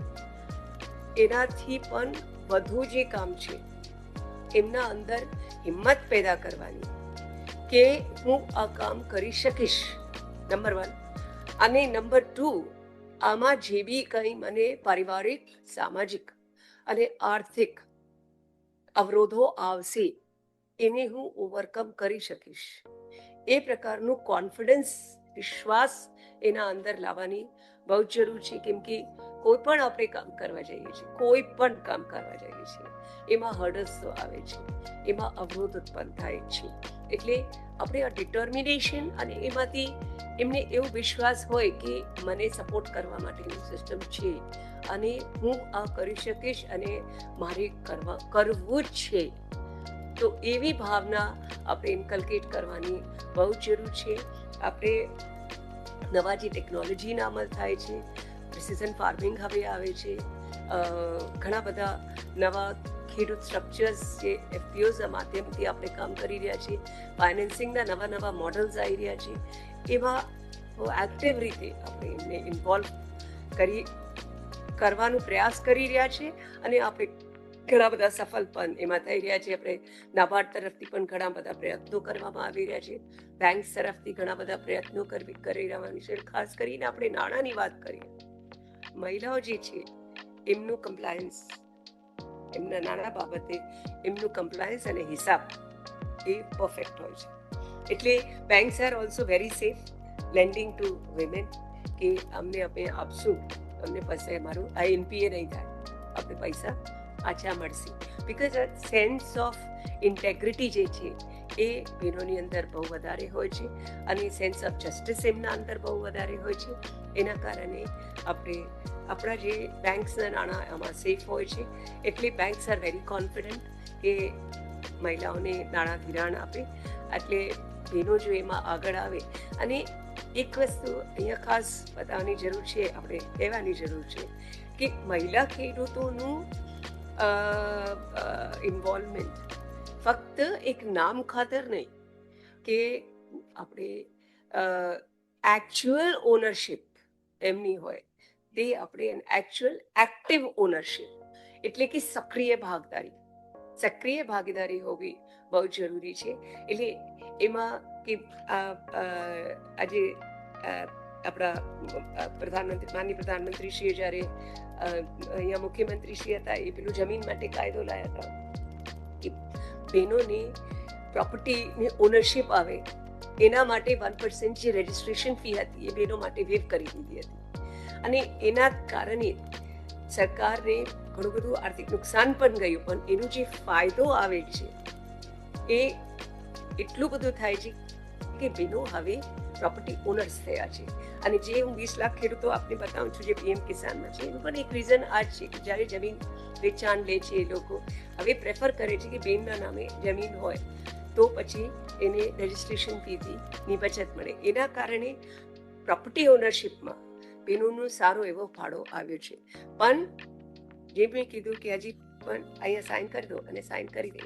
એનાથી પણ વધુ જે કામ છે એમના અંદર હિંમત પેદા કરવાની કે હું આ કામ કરી શકીશ, નંબર 1. અને નંબર 2, આમાં જે બી કંઈ મને પારિવારિક, સામાજિક અને આર્થિક અવરોધો આવશે એને હું ઓવરકમ કરી શકીશ. એ પ્રકારનું કોન્ફિડન્સ, વિશ્વાસ એના અંદર લાવવાની બહુ જ જરૂર છે, કેમ કે કોઈ પણ આપણે કામ કરવા જઈએ છીએ, કોઈ પણ કામ કરવા જઈએ છીએ, એમાં હર્ડલ્સ તો આવે છે, એમાં અવરોધ ઉત્પન્ન થાય છે. એટલે આપણે આ ડિટર્મિનેશન અને એમાંથી એમને એવો વિશ્વાસ હોય કે મને સપોર્ટ કરવા માટેની સિસ્ટમ છે અને હું આ કરી શકીશ અને મારે કરવું જ છે, તો એવી ભાવના આપણે ઇન્કલ્કેટ કરવાની બહુ જરૂર છે. આપણે નવા જે ટેકનોલોજીના અમલ થાય છે, પ્રિસિઝન ફાર્મિંગ હવે આવે છે, ઘણા બધા નવા ખેડૂત સ્ટ્રક્ચર્સ જે એફપીઓના માધ્યમથી આપણે કામ કરી રહ્યા છીએ, ફાઇનાન્સિંગના નવા નવા મોડલ્સ આવી રહ્યા છે, એમાં એક્ટિવ રીતે આપણે એમને ઇન્વોલ્વ કરવાનો પ્રયાસ કરી રહ્યા છે અને આપણે ઘણા બધા સફળ પણ એમાં થઈ રહ્યા છે. આપણે નાબાર્ડ તરફથી પણ ઘણા બધા પ્રયત્નો કરવામાં આવી રહ્યા છે, બેંક તરફથી ઘણા બધા પ્રયત્નો કરી રહ્યા છે. ખાસ કરીને આપણે નાણાંની વાત કરીએ, મહિલાઓ જે છે એમનું કમ્પ્લાયન્સ, એમના નાણાં બાબતે એમનું કમ્પ્લાયન્સ અને હિસાબ એ પરફેક્ટ હોય છે. એટલે banks are also very safe lending to women, કે અમને અમે આપશું, અમને પાસે અમારું INPA નહીં થાય, આપણે પૈસા પાછા મળશે. બિકોઝ આ સેન્સ ઓફ ઇન્ટેગ્રિટી જે છે એ બહેનોની અંદર બહુ વધારે હોય છે અને સેન્સ ઓફ જસ્ટિસ એમના અંદર બહુ વધારે હોય છે. એના કારણે આપણા જે બેંક્સના નાણાં આમાં સેફ હોય છે. એટલે બેંક્સ આર વેરી કોન્ફિડન્ટ કે મહિલાઓને નાણાં ધિરાણ આપે, એટલે બહેનો જો એમાં આગળ આવે. અને એક વસ્તુ અહીંયા ખાસ બતાવવાની જરૂર છે, આપણે કહેવાની જરૂર છે કે મહિલા ખેડૂતોનું ઇન્વોલ્વમેન્ટ ફક્ત એક નામ ખાતર નહીં, કે આપણે એકચ્યુઅલ ઓનરશિપ એમની હોય, તે આપણે એકચ્યુઅલ એક્ટિવ ઓનરશિપ, એટલે કે સક્રિય ભાગીદારી હોવી બહુ જરૂરી છે. એટલે એમાં કે આજે આપણા માનનીય પ્રધાનમંત્રીશ્રીએ જ્યારે અહીંયા મુખ્યમંત્રીશ્રી હતા, એ પેલું જમીન માટે કાયદો લાવ્યા હતા કે બહેનોને પ્રોપર્ટીની ઓનરશિપ આવે, એના માટે 1% જે રજિસ્ટ્રેશન ફી હતી એ બહેનો માટે વેવ કરી દીધી હતી. અને એના કારણે સરકારને ઘણું બધું આર્થિક નુકસાન પણ ગયું, પણ એનો જે ફાયદો આવે છે એ એટલું બધું થાય છે કે બહેનો હવે પ્રોપર્ટી ઓનર્સ થયા છે. અને જે હું 20 લાખ ખેડૂતો આપને બતાવું છું જે PM કિસાનમાં છે, એનું પણ એક રીઝન આ જ છે કે જ્યારે જમીન વેચાણ લે છે, એ લોકો હવે પ્રેફર કરે છે કે બેનના નામે જમીન હોય તો પછી એને રજિસ્ટ્રેશન ફીની બચત મળે. એના કારણે પ્રોપર્ટી ઓનરશિપમાં બહેનોનો સારો એવો ફાળો આવ્યો છે. પણ જે મેં કીધું કે હજી પણ અહીંયા સાઇન કરી દો અને સાઇન કરી દે,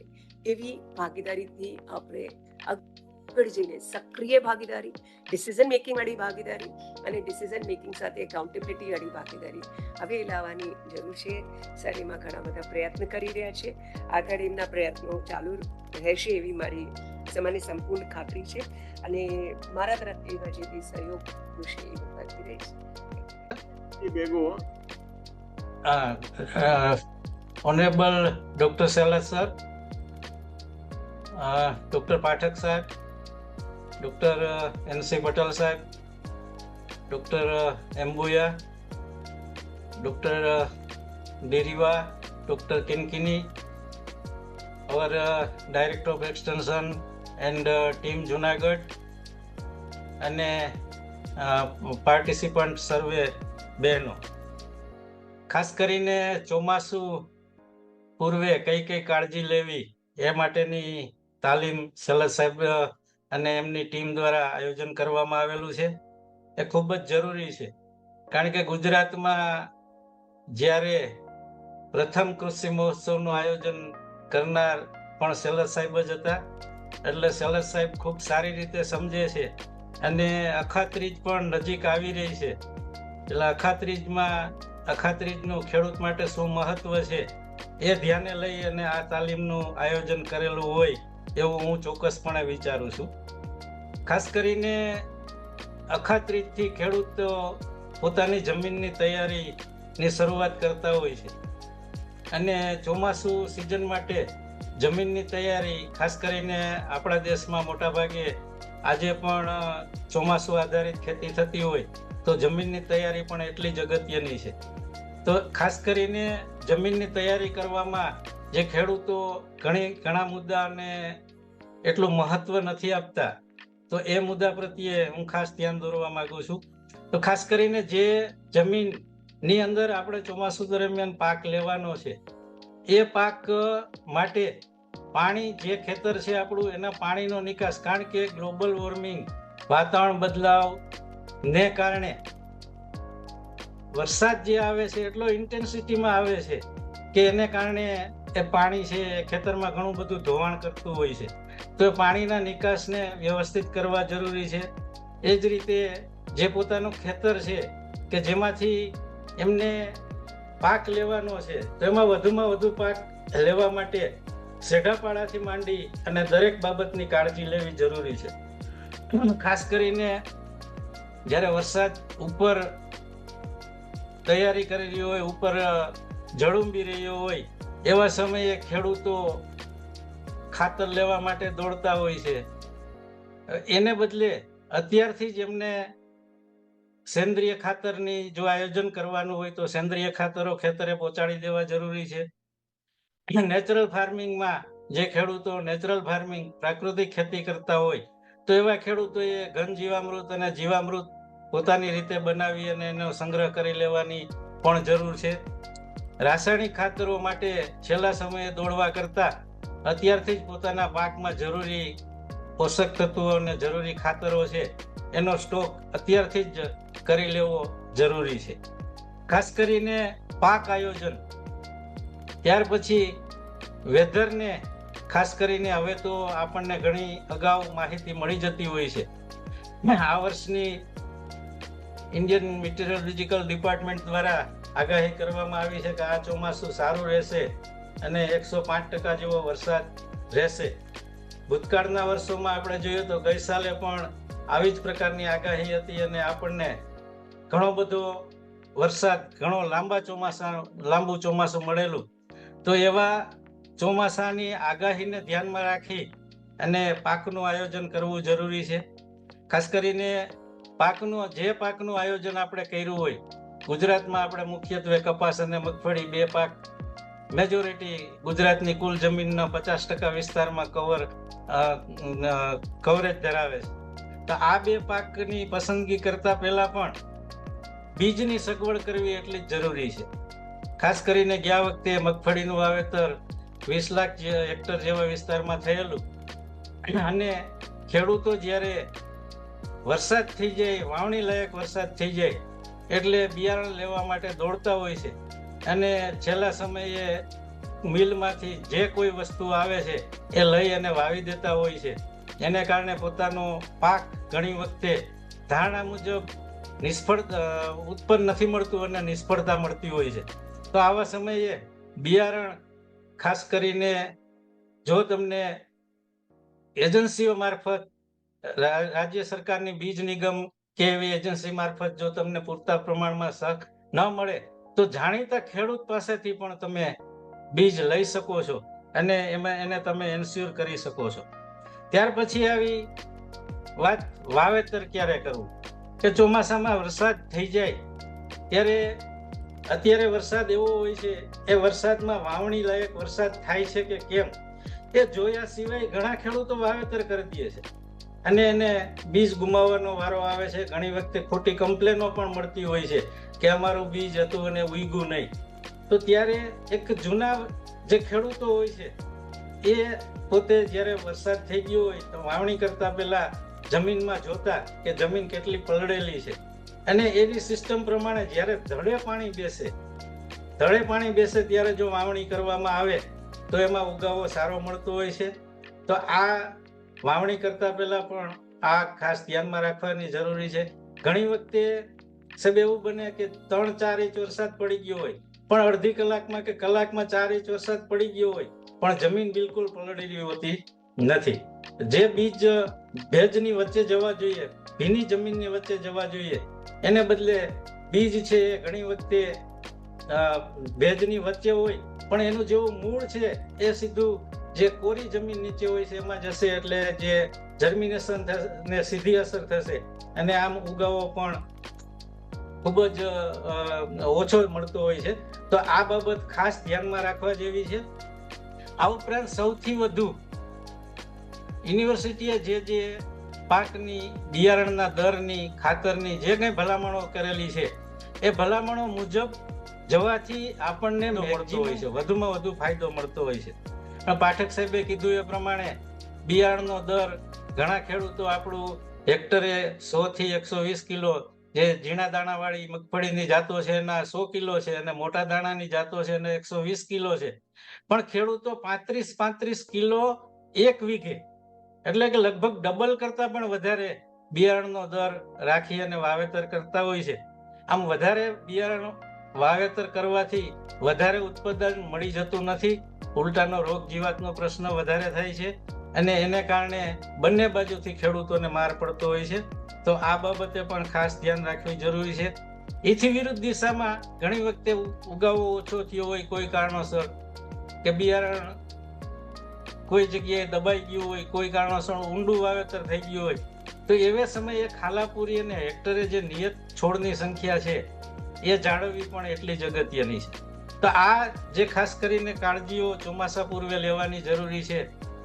એવી ભાગીદારીથી આપણે આગળ જઈને સક્રિય ભાગીદારી, ડિસિઝન મેકિંગ વાળી ભાગીદારી અને ડિસિઝન મેકિંગ સાથે એકાઉન્ટેબિલિટી વાળી ભાગીદારી હવે લાવવાની જરૂર છે. સર એમાં ઘણા બધા પ્રયત્ન કરી રહ્યા છે, આગળ એમના પ્રયત્નો ચાલુ રહેશે એવી મારી મને સંપૂર્ણ ખાતરી છે. અને મારા તરફથી જે બી સહયોગ થશે એ કરતી રહીશ. Honorable Dr. Sela sir, Dr. Pathak sir, Dr. N.C. Patel sir, Dr. Mbuya, Dr. Deriva, Dr. Kinkini, our Director of Extension and Team Junagadh, અને પાર્ટિસિપન્ટ સર્વે બહેનો. ખાસ કરીને ચોમાસું પૂર્વે કઈ કાળજી લેવી એ માટેની તાલીમ સેલા સાહેબ અને એમની ટીમ દ્વારા આયોજન કરવામાં આવેલું છે. એ ખૂબ જ જરૂરી છે, કારણ કે ગુજરાતમાં જ્યારે પ્રથમ કૃષિ મહોત્સવનું આયોજન કરનાર પણ સેલા સાહેબ જ હતા. એટલે સેલા સાહેબ ખૂબ સારી રીતે સમજે છે. અને અખાત્રીજ પણ નજીક આવી રહી છે, એટલે અખાત્રીજનું ખેડૂત માટે શું મહત્વ છે એ ધ્યાને લઈ અને આ તાલીમનું આયોજન કરેલું હોય એવું હું ચોક્કસપણે વિચારું છું. ખાસ કરીને અખાત્રીજથી ખેડૂતો પોતાની જમીનની તૈયારીની શરૂઆત કરતા હોય છે. અને ચોમાસું સિઝન માટે જમીનની તૈયારી ખાસ કરીને આપણા દેશમાં મોટાભાગે આજે પણ ચોમાસું આધારિત ખેતી થતી હોય તો જમીનની તૈયારી પણ એટલી જ અગત્યની છે. તો ખાસ કરીને જમીનની તૈયારી કરવામાં જે ખેડૂતો ઘણા મુદ્દાને એટલું મહત્વ નથી આપતા, તો એ મુદ્દા પ્રત્યે હું ખાસ ધ્યાન દોરવા માંગુ છું. તો ખાસ કરીને જે જમીનની અંદર આપણે ચોમાસું દરમિયાન પાક લેવાનો છે, એ પાક માટે પાણી જે ખેતર છે આપણું, એના પાણીનો નિકાસ, કારણ કે ગ્લોબલ વોર્મિંગ, વાતાવરણ બદલાવ ને કારણે વરસાદ જે આવે છે એટલો ઇન્ટેન્સિટીમાં આવે છે કે એને કારણે એ પાણી છે એ ખેતરમાં ઘણું બધું ધોવાણ કરતું હોય છે. તો એ પાણીના નિકાસને વ્યવસ્થિત કરવા જરૂરી છે. એ જ રીતે જે પોતાનું ખેતર છે કે જેમાંથી એમને પાક લેવાનો છે, તો એમાં વધુમાં વધુ પાક લેવા માટે સેઢાપાડાથી માંડી અને દરેક બાબતની કાળજી લેવી જરૂરી છે. ખાસ કરીને જ્યારે વરસાદ ઉપર તૈયારી કરી રહ્યો હોય, ઉપર ઝળુંબી રહ્યો હોય, એવા સમયે ખેડૂતો ખાતર લેવા માટે દોડતા હોય છે. એને બદલે અત્યારથી જ એમને સેન્દ્રિય ખાતરની જો આયોજન કરવાનું હોય તો સેન્દ્રિય ખાતરો ખેતરે પહોંચાડી દેવા જરૂરી છે. નેચરલ ફાર્મિંગમાં જે ખેડૂતો નેચરલ ફાર્મિંગ, પ્રાકૃતિક ખેતી કરતા હોય, તો એવા ખેડૂતોએ ઘન જીવામૃત અને જીવામૃત પોતાની રીતે બનાવી અને એનો સંગ્રહ કરી લેવાની પણ જરૂર છે. રાસાયણિક ખાતરો માટે છેલ્લા સમયે દોડવા કરતા અત્યારથી જ પોતાના પાકમાં જરૂરી પોષક તત્વો અને જરૂરી ખાતરો છે એનો સ્ટોક અત્યારથી જ કરી લેવો જરૂરી છે. ખાસ કરીને પાક આયોજન, ત્યાર પછી વેધરને ખાસ કરીને હવે તો આપણને ઘણી અગાઉ માહિતી મળી જતી હોય છે. આ વર્ષની ઇન્ડિયન મીટરોલોજીકલ ડિપાર્ટમેન્ટ દ્વારા આગાહી કરવામાં આવી છે કે આ ચોમાસું સારું રહેશે અને 105% જેવો વરસાદ રહેશે. ભૂતકાળના વર્ષોમાં આપણે જોઈએ તો ગઈ સાલે પણ આવી જ પ્રકારની આગાહી હતી અને આપણને ઘણો બધો વરસાદ, ઘણો લાંબુ ચોમાસું મળેલું. તો એવા ચોમાસાની આગાહીને ધ્યાનમાં રાખી અને પાકનું આયોજન કરવું જરૂરી છે. ખાસ કરીને જે પાકનું આયોજન આપણે કર્યું હોય, ગુજરાતમાં આપણે મુખ્યત્વે કપાસ અને મગફળી 2 પાક મેજોરિટી ગુજરાતની કુલ જમીનના 50% વિસ્તારમાં કવરેજ ધરાવે છે. તો આ 2 પાકની પસંદગી કરતા પહેલા પણ બીજની સગવડ કરવી એટલી જ જરૂરી છે. ખાસ કરીને ગયા વખતે મગફળીનું વાવેતર 20 લાખ હેક્ટર જેવા વિસ્તારમાં થયેલું, અને ખેડૂતો જ્યારે વરસાદ થઈ જાય, વાવણી લાયક વરસાદ થઈ જાય એટલે બિયારણ લેવા માટે દોડતા હોય છે અને છેલ્લા સમયે મિલમાંથી જે કોઈ વસ્તુ આવે છે એ લઈ અને વાવી દેતા હોય છે. એને કારણે પોતાનો પાક ઘણી વખતે ધારણા મુજબ ઉત્પન્ન નથી મળતું અને નિષ્ફળતા મળતી હોય છે. તો આવા સમયે બિયારણ ખાસ કરીને જો તમને એજન્સીઓ મારફત, રાજ્ય સરકારની બીજ નિગમ કે એવી એજન્સી મારફત જો તમને પૂરતા પ્રમાણમાં શાક ન મળે તો જાણીતા ખેડૂત પાસેથી પણ તમે બીજ લઈ શકો છો અને એમાં એને તમે એન્શ્યોર કરી શકો છો. ત્યાર પછી આવી વાત વાવેતર ક્યારે કરવું, કે ચોમાસામાં વરસાદ થઈ જાય ત્યારે અત્યારે વરસાદ એવો હોય છે, એ વરસાદમાં વાવણી લાયક વરસાદ થાય છે કે કેમ એ જોયા સિવાય ઘણા ખેડૂતો વાવેતર કરી દે છે અને એને બીજ ગુમાવવાનો વારો આવે છે. ઘણી વખતે ખોટી કમ્પ્લેનો પણ મળતી હોય છે કે અમારું બીજ હતું અને ઉગ્યું નહીં. તો ત્યારે એક જૂના જે ખેડૂતો હોય છે એ પોતે જ્યારે વરસાદ થઈ ગયો હોય તો વાવણી કરતા પહેલા જમીનમાં જોતા કે જમીન કેટલી પલળેલી છે, અને એવી સિસ્ટમ પ્રમાણે જ્યારે ધડે પાણી બેસે ત્યારે જો વાવણી કરવામાં આવે તો એમાં ઉગાવો સારો મળતો હોય છે. તો આ વાવણી કરતા પહેલા પણ આ ખાસ ધ્યાનમાં રાખવાની જરૂરી છે. ઘણી વખતે સાહેબ એવું બને કે 3-4 ઇંચ વરસાદ પડી ગયો હોય પણ અડધી કલાકમાં કે કલાકમાં 4 ઇંચ વરસાદ પડી ગયો હોય પણ જમીન બિલકુલ પલળેલી હોતી નથી. જે બીજ ભેજની વચ્ચે જવા જોઈએ, ભીની જમીનની વચ્ચે જવા જોઈએ, એને બદલે બીજ છે એ ઘણી વખતે ભેજની વચ્ચે હોય પણ એનું જેવું મૂળ છે એ સીધું જે કોરી જમીન નીચે હોય છે એમાં જશે, એટલે જે જર્મિનેશન ને સીધી અસર થશે અને આમ ઉગાવો પણ ખૂબ જ ઓછો મળતો હોય છે. તો આ બાબત ખાસ ધ્યાનમાં રાખવા જેવી છે. આ ઉપરાંત સૌથી વધુ યુનિવર્સિટીએ જે પાકની, બિયારણના દરની, ખાતરની જે કંઈ ભલામણો કરેલી છે એ ભલામણો મુજબ જવાથી આપણને મળતો હોય છે, વધુમાં વધુ ફાયદો મળતો હોય છે. પાઠક સાહેબે કીધું એ પ્રમાણે બિયારણનો દર ઘણા ખેડૂતો આપણું હેક્ટરે 100 થી 120 કિલો, જે ઝીણા દાણાવાળી મગફળીની જાતો છે એના 100 કિલો છે અને મોટા દાણાની જાતો છે એને 120 કિલો છે. પણ ખેડૂતો 35 કિલો એક વીઘે, એટલે કે લગભગ ડબલ કરતા પણ વધારે બિયારણનો દર રાખી અને વાવેતર કરતા હોય છે. આમ વધારે બિયારણ વાવેતર કરવાથી વધારે ઉત્પાદન મળી જતું નથી, ઉલટાનો રોગ જીવાતનો પ્રશ્ન વધારે થાય છે અને એને કારણે બંને બાજુથી ખેડૂતોને માર પડતો હોય છે. તો આ બાબતે પણ ખાસ ધ્યાન રાખવી જરૂરી છે. એથી વિરુદ્ધ દિશામાં ઘણી વખતે ઉગાવો ઓછો થયો હોય કોઈ કારણોસર, કે બિયારણ કોઈ જગ્યાએ દબાઈ ગયું હોય, કોઈ કારણોસર ઊંડું વાવેતર થઈ ગયું હોય, તો એવા સમયે ખાલાપુરી અને હેક્ટરે જે નિયત છોડની સંખ્યા છે એ જાળવવી પણ એટલી જ અગત્યની છે. તો આ જે ખાસ કરીને કાળજીઓ ચોમાસા પૂર્વે લેવાની જરૂરી છે,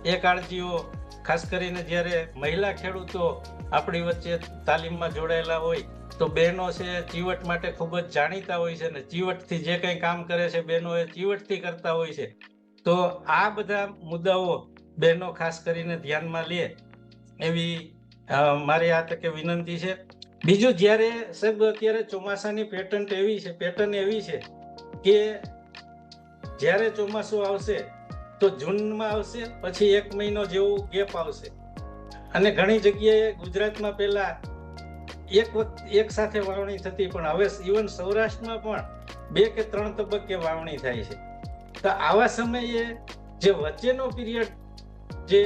એ કાળજીઓ ખાસ કરીને જ્યારે મહિલા ખેડૂતો આપણી વચ્ચે તાલીમમાં જોડાયેલા હોય તો બહેનો છે ચીવટ માટે ખૂબ જ જાણીતા હોય છે, ને ચીવટથી જે કંઈ કામ કરે છે બહેનો એ ચીવટથી કરતા હોય છે. તો આ બધા મુદ્દાઓ બહેનો ખાસ કરીને ધ્યાનમાં લે એવી મારી આ તકે વિનંતી છે. બીજું, જ્યારે સાહેબ અત્યારે ચોમાસાની પેટર્ન એવી છે કે જ્યારે ચોમાસું આવશે તો જૂનમાં આવશે, પછી 1 મહિનો જેવું ગેપ આવશે. અને ઘણી જગ્યાએ ગુજરાતમાં પહેલા એક સાથે વાવણી થતી, પણ હવે ઇવન સૌરાષ્ટ્રમાં પણ 2 કે 3 તબક્કે વાવણી થાય છે. તો આવા સમયે જે વચ્ચેનો પીરિયડ, જે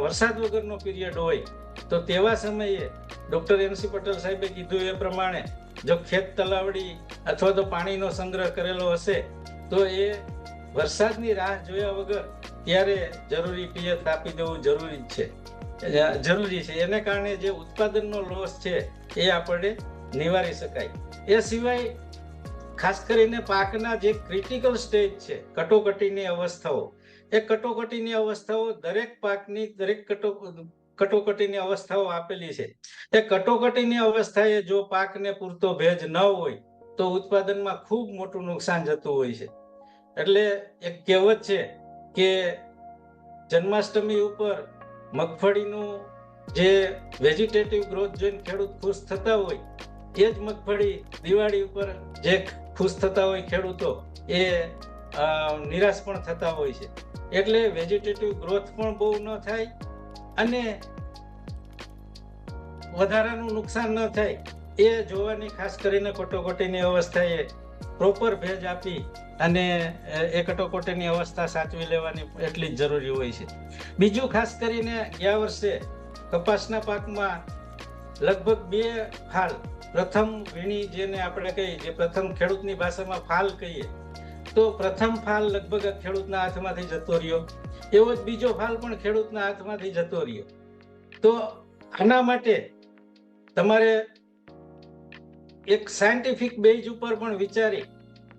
વરસાદ વગરનો પીરિયડ હોય, તો તેવા સમયે ડોક્ટર NC પટેલ સાહેબે કીધું એ પ્રમાણે જો ખેત તલાવડી અથવા તો પાણીનો સંગ્રહ કરેલો હશે તો એ વરસાદની રાહ જોયા વગર ત્યારે જરૂરી પિયત આપી દેવું જરૂરી છે. એને કારણે જે ઉત્પાદનનો લોસ છે એ આપણે નિવારી શકાય. એ સિવાય ખાસ કરીને પાકના જે ક્રિટિકલ સ્ટેજ છે, કટોકટીની અવસ્થાઓ, એ કટોકટીની અવસ્થાઓ દરેક પાકની કટોકટીની અવસ્થાઓ આપેલી છે. એ કટોકટીની અવસ્થાએ જો પાકને પૂરતો ભેજ ન હોય તો ઉત્પાદનમાં ખૂબ મોટું નુકસાન જતું હોય છે. એટલે એક કહેવત છે કે જન્માષ્ટમી ઉપર મગફળીનું જે વેજીટેટિવ ગ્રોથ જોઈને ખેડૂત ખુશ થતા હોય, એ જ મગફળી દિવાળી ઉપર જે ખુશ થતા હોય ખેડૂતો, એ નિરાશ પણ થતા હોય છે. એટલે વેજીટેટિવ ગ્રોથ પણ બહુ ન થાય અને વધારાનું નુકસાન ન થાય એ જોવાની ખાસ કરીને કટોકટીની અવસ્થાએ પ્રોપર ભેજ આપી અને એ કટોકટીની અવસ્થા સાચવી લેવાની એટલી જ જરૂરી હોય છે. બીજું, ખાસ કરીને ગયા વર્ષે કપાસના પાકમાં લગભગ 2 ફાલ, પ્રથમ વીણી જેને આપણે કહીએ, જે પ્રથમ ખેડૂતની ભાષામાં ફાલ કહીએ, તો પ્રથમ ફાલ લગભગ ખેડૂતના હાથમાંથી જતો રહ્યો, એવો જ બીજો ફાલ પણ ખેડૂતના હાથમાંથી જતો રહ્યો. તો આના માટે તમારે એક સાયન્ટિફિક બેઝ ઉપર પણ વિચારી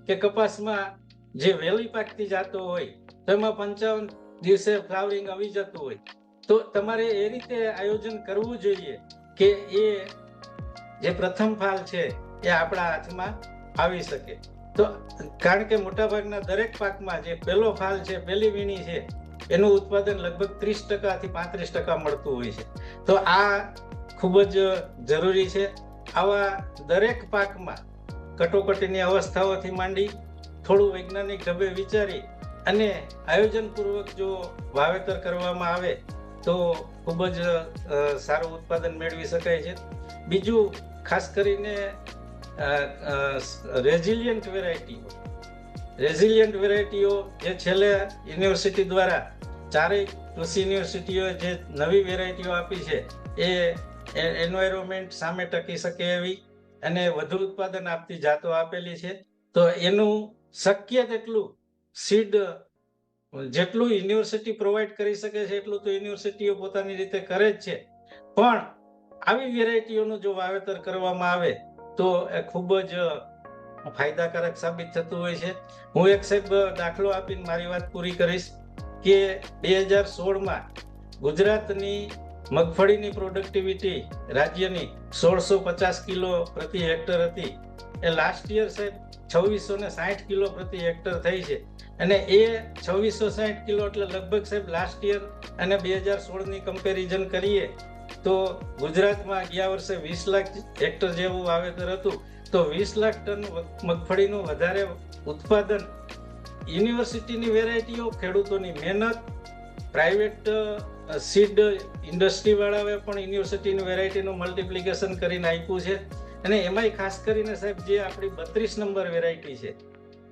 કે કપાસમાં જે વહેલી પાકતી જાતો હોય તો એમાં 55 દિવસે ફ્લાવરિંગ આવી જતું હોય, તો તમારે એ રીતે આયોજન કરવું જોઈએ કે એ જે પ્રથમ ફાલ છે એ આપણા હાથમાં આવી શકે. તો કારણ કે મોટાભાગના દરેક પાકમાં જે પહેલો ફાલ છે, પહેલી વીણી છે, એનું ઉત્પાદન લગભગ 30% થી 35% મળતું હોય છે. તો આ ખૂબ જ જરૂરી છે. આવા દરેક પાકમાં કટોકટીની અવસ્થાઓથી માંડી થોડું વૈજ્ઞાનિક ઢબે વિચારી અને આયોજનપૂર્વક જો વાવેતર કરવામાં આવે તો ખૂબ જ સારું ઉત્પાદન મેળવી શકાય છે. બીજું, ખાસ કરીને રેઝિલિયન્ટ વેરાયટીઓ જે છેલ્લે યુનિવર્સિટી દ્વારા 4 કૃષિ યુનિવર્સિટીઓએ જે નવી વેરાયટીઓ આપી છે એ એન્વાયરમેન્ટ સામે ટકી શકે એવી અને વધુ ઉત્પાદન આપતી જાતો આપેલી છે. તો એનું શક્ય તેટલું સીડ જેટલું યુનિવર્સિટી પ્રોવાઈડ કરી શકે છે એટલું તો યુનિવર્સિટીઓ પોતાની રીતે કરે જ છે, પણ આવી વેરાયટીઓનું જો વાવેતર કરવામાં આવે તો એ ખૂબ જ ફાયદાકારક સાબિત થતું હોય છે. હું એક સાહેબ દાખલો આપીને મારી વાત પૂરી કરીશ કે 2016માં ગુજરાતની મગફળીની પ્રોડક્ટિવિટી રાજ્યની 1650 કિલો પ્રતિ હેક્ટર હતી. એ લાસ્ટ યર સાહેબ 2660 કિલો પ્રતિ હેક્ટર થઈ છે, અને એ 2660 કિલો એટલે લગભગ સાહેબ લાસ્ટ યર અને 2016ની કમ્પેરિઝન કરીએ તો ગુજરાતમાં ગયા વર્ષે 20 લાખ હેક્ટર જેવું વાવેતર હતું, તો 20 લાખ ટન મગફળીનું વધારે ઉત્પાદન યુનિવર્સિટીની વેરાયટીઓ, ખેડૂતોની મહેનત, પ્રાઇવેટ સીડ ઇન્ડસ્ટ્રી વાળાએ પણ યુનિવર્સિટીની વેરાયટીનું મલ્ટિપ્લિકેશન કરીને આપ્યું છે. અને એમાંય ખાસ કરીને સાહેબ જે આપણી 32 નંબર વેરાયટી છે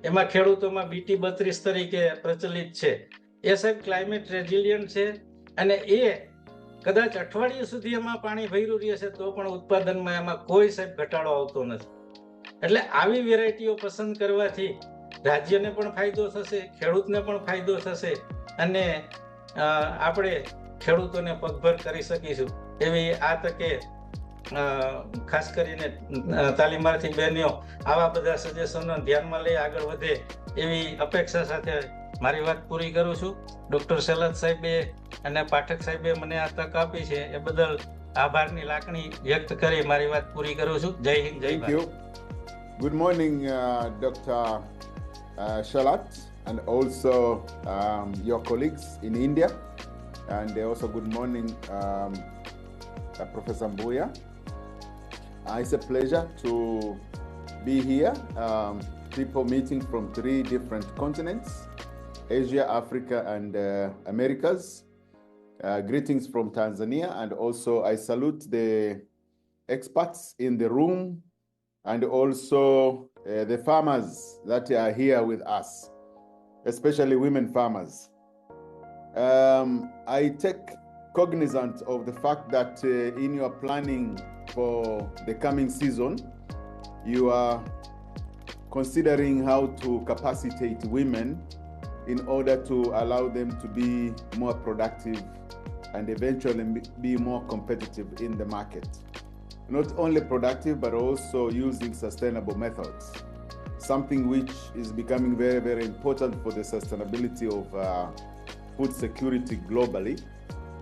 એમાં ખેડૂતોમાં BT 32 તરીકે પ્રચલિત છે, એ સાહેબ ક્લાઇમેટ રેઝિલિયન્ટ છે, અને એ કદાચ અઠવાડિયું સુધી એમાં પાણી ભર્યું રહે છે તો પણ ઉત્પાદનમાં એમાં કોઈ સાહેબ ઘટાડો આવતો નથી. એટલે આવી વેરાયટીઓ પસંદ કરવાથી રાજ્યને પણ ફાયદો થશે, ખેડૂતને પણ ફાયદો થશે, અને આપણે ખેડૂતોને પગભર કરી શકીશું એવી આ તકે ખાસ કરીને તાલીમાર્થી બહેનીઓ આવા બધા સજેશનો ધ્યાનમાં લઈ આગળ વધે એવી અપેક્ષા સાથે મારી વાત પૂરી કરું છું. ડોક્ટર સેલાત સાહેબે અને પાઠક સાહેબે મને આ તક આપી છે એ બદલ આભારની લાગણી વ્યક્ત કરી મારી વાત પૂરી કરું છું. જય હિન્દ, જય Bharat. Thank you. Good morning, Dr. Shalat, and also your colleagues in India, and also good morning, Professor Mbuya. It's a pleasure to be here. People meeting from 3 different continents, Asia, Africa, and Americas. Greetings from Tanzania, and also I salute the experts in the room, and also the farmers that are here with us, especially women farmers. I take cognizance of the fact that in your planning for the coming season, you are considering how to capacitate women in order to allow them to be more productive and eventually be more competitive in the market. Not only productive, but also using sustainable methods, something which is becoming very, very important for the sustainability of food security globally.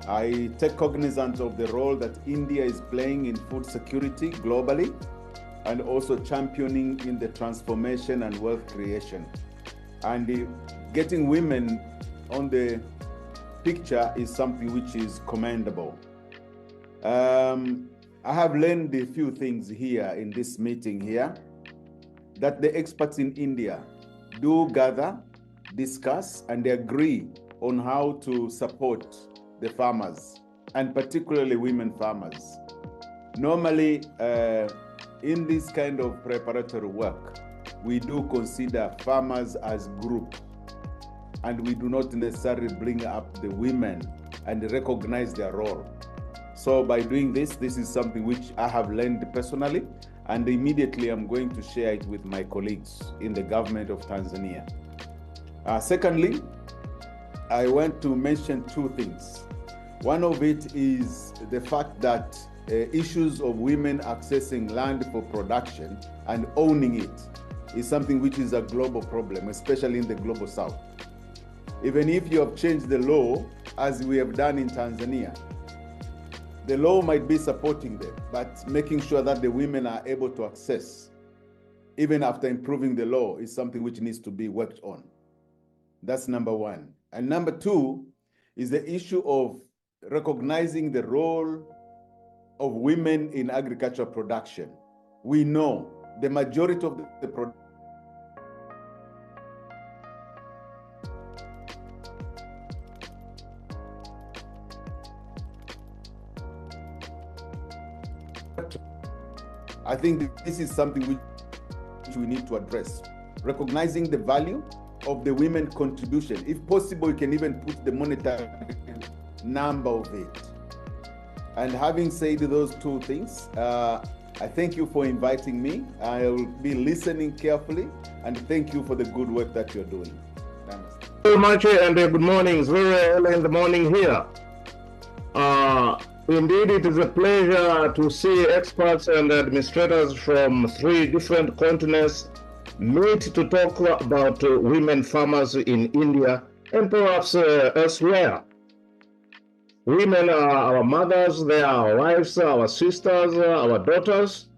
I take cognizance of the role that India is playing in food security globally, and also championing in the transformation and wealth creation. And getting women on the picture is something which is commendable. I have learned a few things here in this meeting here, that the experts in India do gather, discuss, and agree on how to support the farmers, and particularly women farmers. Normally, in this kind of preparatory work, we do consider farmers as group, and we do not necessarily bring up the women and recognize their role. So by doing this, this is something which I have learned personally, and immediately I'm going to share it with my colleagues in the government of Tanzania. Secondly, I want to mention 2 things. One of it is the fact that issues of women accessing land for production and owning it is something which is a global problem, especially in the global south. Even if you have changed the law, as we have done in Tanzania, the law might be supporting them, but making sure that the women are able to access, even after improving the law, is something which needs to be worked on. That's number 1. And number 2 is the issue of recognizing the role of women in agricultural production. We know the majority of the I think this is something which we need to address, recognizing the value of the women contribution. If possible, you can even put the monetary number of it. And having said those 2 things, I thank you for inviting me. I will be listening carefully, and thank you for the good work that you're doing. Namaste. very much and good morning. It's very early in the morning here. Indeed, it is a pleasure to see experts and administrators from 3 different continents meet to talk about women farmers in India and perhaps elsewhere. Women are our mothers, they are our wives, our sisters, our daughters.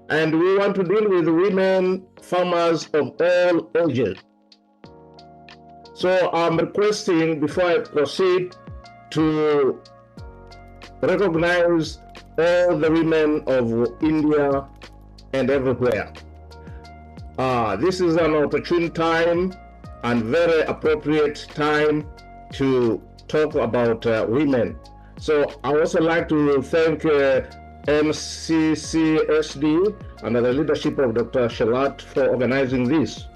And we want to deal with women farmers of all ages. So I'm requesting, before I proceed, to recognize all the women of India and everywhere. This is an opportune time and very appropriate time to talk about women. So I also like to thank MCCSD under the leadership of Dr. Shelat for organizing this.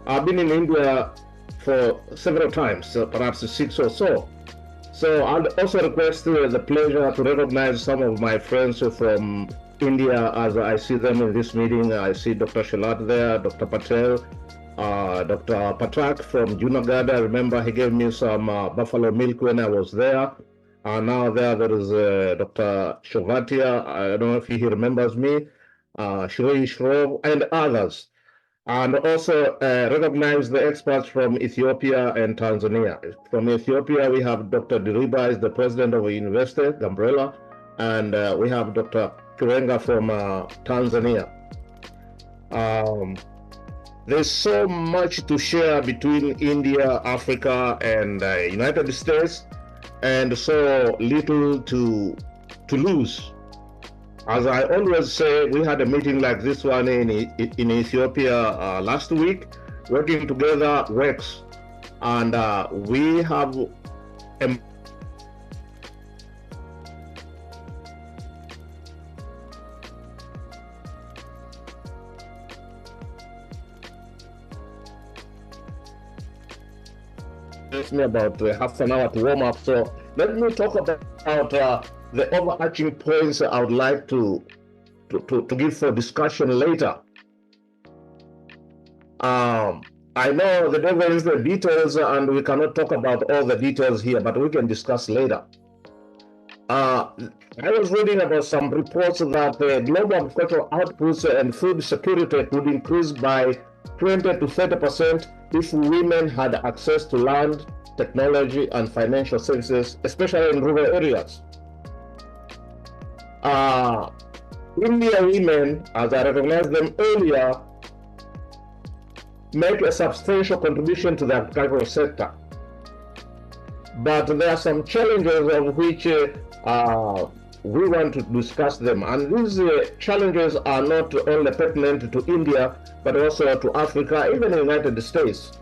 I've been in India for several times, perhaps 6 or so. So I'd also request the pleasure to recognize some of my friends from India as I see them in this meeting. I see Dr. Shelat there, Dr. Patel, Dr. Patak from Junagadh. I remember he gave me some buffalo milk when I was there. Now there is Dr. Shovatia, I don't know if he remembers me, Shri Shrov, and others. And also recognize the experts from Ethiopia and Tanzania. From Ethiopia, we have Dr. Diriba, is the president of a university, Gambrela, and we have Dr. Kirenga from Tanzania. There's so much to share between India, Africa, and United States, and so little to lose. As I always say, we had a meeting like this one in Ethiopia last week. Working together works, and we have me about half an hour to warm up. So let me talk about the overarching points I would like to give for discussion later. I know the devil is the details, and we cannot talk about all the details here, but we can discuss later. I was reading about some reports that global agricultural outputs and food security would increase by 20 to 30% if women had access to land, technology, and financial services, especially in rural areas. Indian women, as I recognized them earlier, make a substantial contribution to the agricultural sector. But there are some challenges of which we want to discuss them. And these challenges are not only pertinent to India, but also to Africa, even the United States.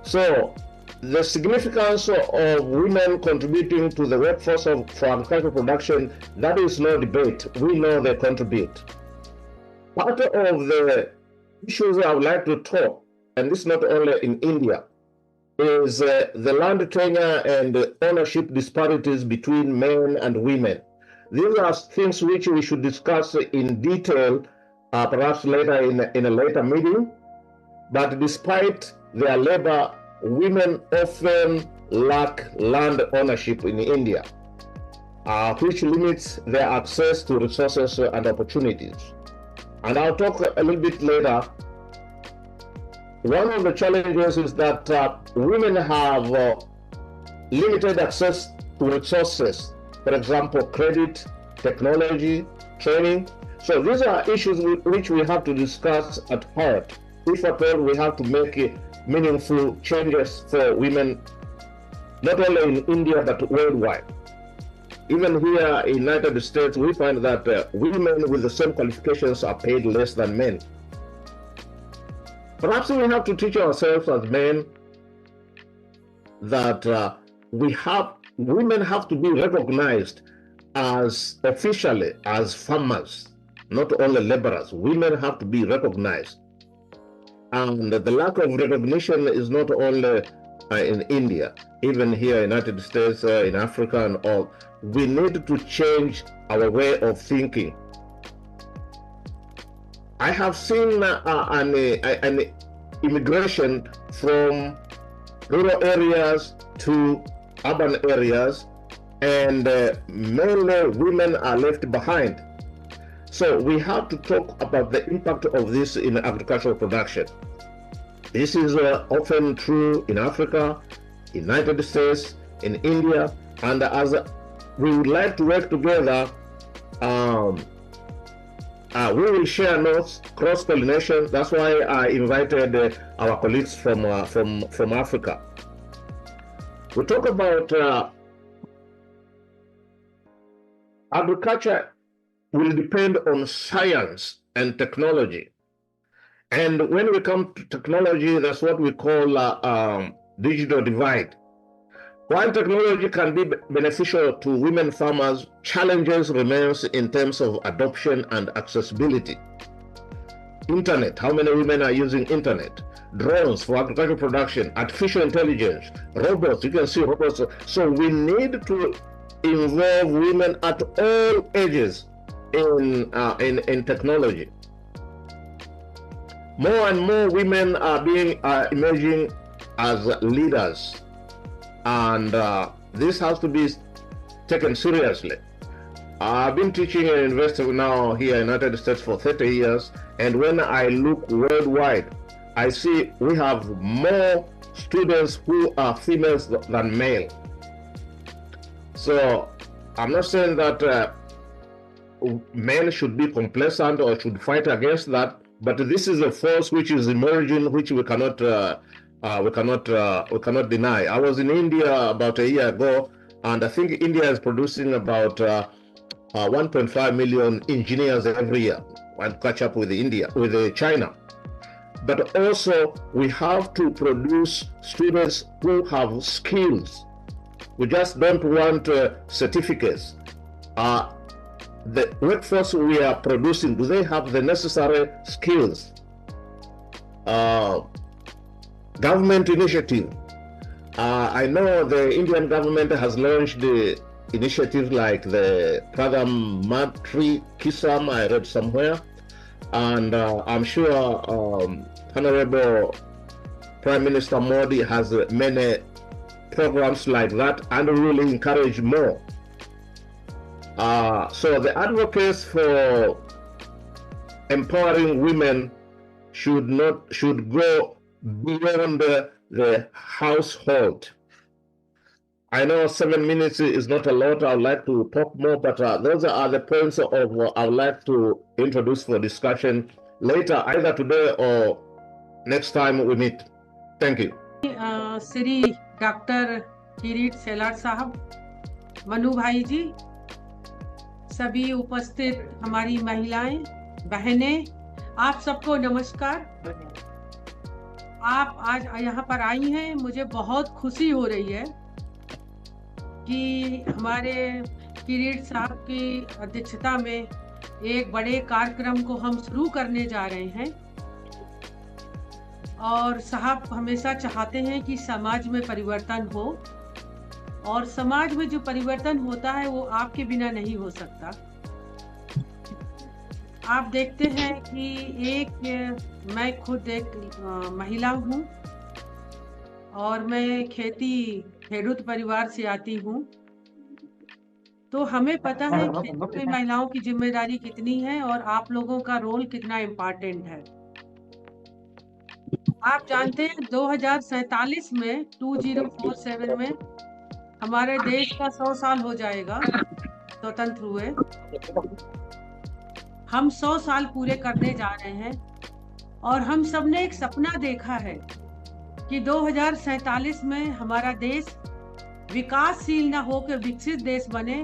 So the significance of women contributing to the workforce for agricultural production, that is no debate. We know they contribute. Part of the issues I would like to talk, and this is not only in India, is the land tenure and ownership disparities between men and women. These are things which we should discuss in detail, perhaps later in a later meeting. But despite their labor, women often lack land ownership in India, which limits their access to resources and opportunities. And I'll talk a little bit later. One of the challenges is that women have limited access to resources, for example, credit, technology, training. So these are issues which we have to discuss at heart. If at all we have to make meaningful changes for women, not only in India, but worldwide. Even here in the United States, we find that women with the same qualifications are paid less than men. Perhaps we have to teach ourselves as men that women have to be recognized as officially as farmers, not only laborers. Women have to be recognized. And the lack of recognition is not only in India, even here in the United States, in Africa and all. We need to change our way of thinking. I have seen immigration from rural areas to urban areas, and mainly women are left behind. So we have to talk about the impact of this in agricultural production. This is often true in Africa, United States, in India, and as we would like to work together, we will share notes, cross-pollination. That's why I invited our colleagues from Africa. We talk about agriculture will depend on science and technology. And when we come to technology, that's what we call digital divide. While technology can be beneficial to women farmers, challenges remains in terms of adoption and accessibility. Internet, how many women are using internet? Drones for agricultural production, artificial intelligence, robots, you can see robots. So we need to involve women at all ages in technology. More and more women are emerging as leaders, and this has to be taken seriously. I've been teaching at university now here in the United States for 30 years, and when I look worldwide, I see we have more students who are females than male. So I'm not saying that men should be complacent or should fight against that, but this is a force which is emerging, which we cannot deny. I was in India about a year ago, and I think India is producing about 1.5 million engineers every year. And catch up with China. But also we have to produce students who have skills. We just don't want certificates. The workforce we are producing, do they have the necessary skills? Government initiative. I know the Indian government has launched the initiatives like the Pradhan Mantri Kisan, I read somewhere, and I'm sure Honorable Prime Minister Modi has many programs like that and really encourage more. So the advocates for empowering women should go beyond the household. I know 7 minutes is not a lot. I would like to talk more, but those are the points of I would like to introduce for discussion later, either today or next time we meet. Thank you. Shri doctor Kirit Selar साहब, मनु भाई जी, सभी उपस्थित हमारी महिलाएं, बहनें, आप सबको नमस्कार। आप आज यहाँ पर आई हैं, मुझे बहुत खुशी हो रही है कि हमारे किरीट साहब की अध्यक्षता में एक बड़े कार्यक्रम को हम शुरू करने जा रहे हैं। और साहब हमेशा चाहते हैं कि समाज में परिवर्तन हो, और समाज में जो परिवर्तन होता है वो आपके बिना नहीं हो सकता। आप देखते हैं कि मैं खुद एक महिला हूँ और मैं खेडूत परिवार से आती हूँ, तो हमें पता है खेत में महिलाओं की जिम्मेदारी कितनी है और आप लोगों का रोल कितना इम्पोर्टेंट है। आप जानते हैं 2047 में 2047 में हमारे देश का 100 साल हो जाएगा स्वतंत्र हुए। हम 100 साल पूरे करने जा रहे हैं और हम सब ने एक सपना देखा है कि 2047 में हमारा देश विकासशील न होकर विकसित देश बने,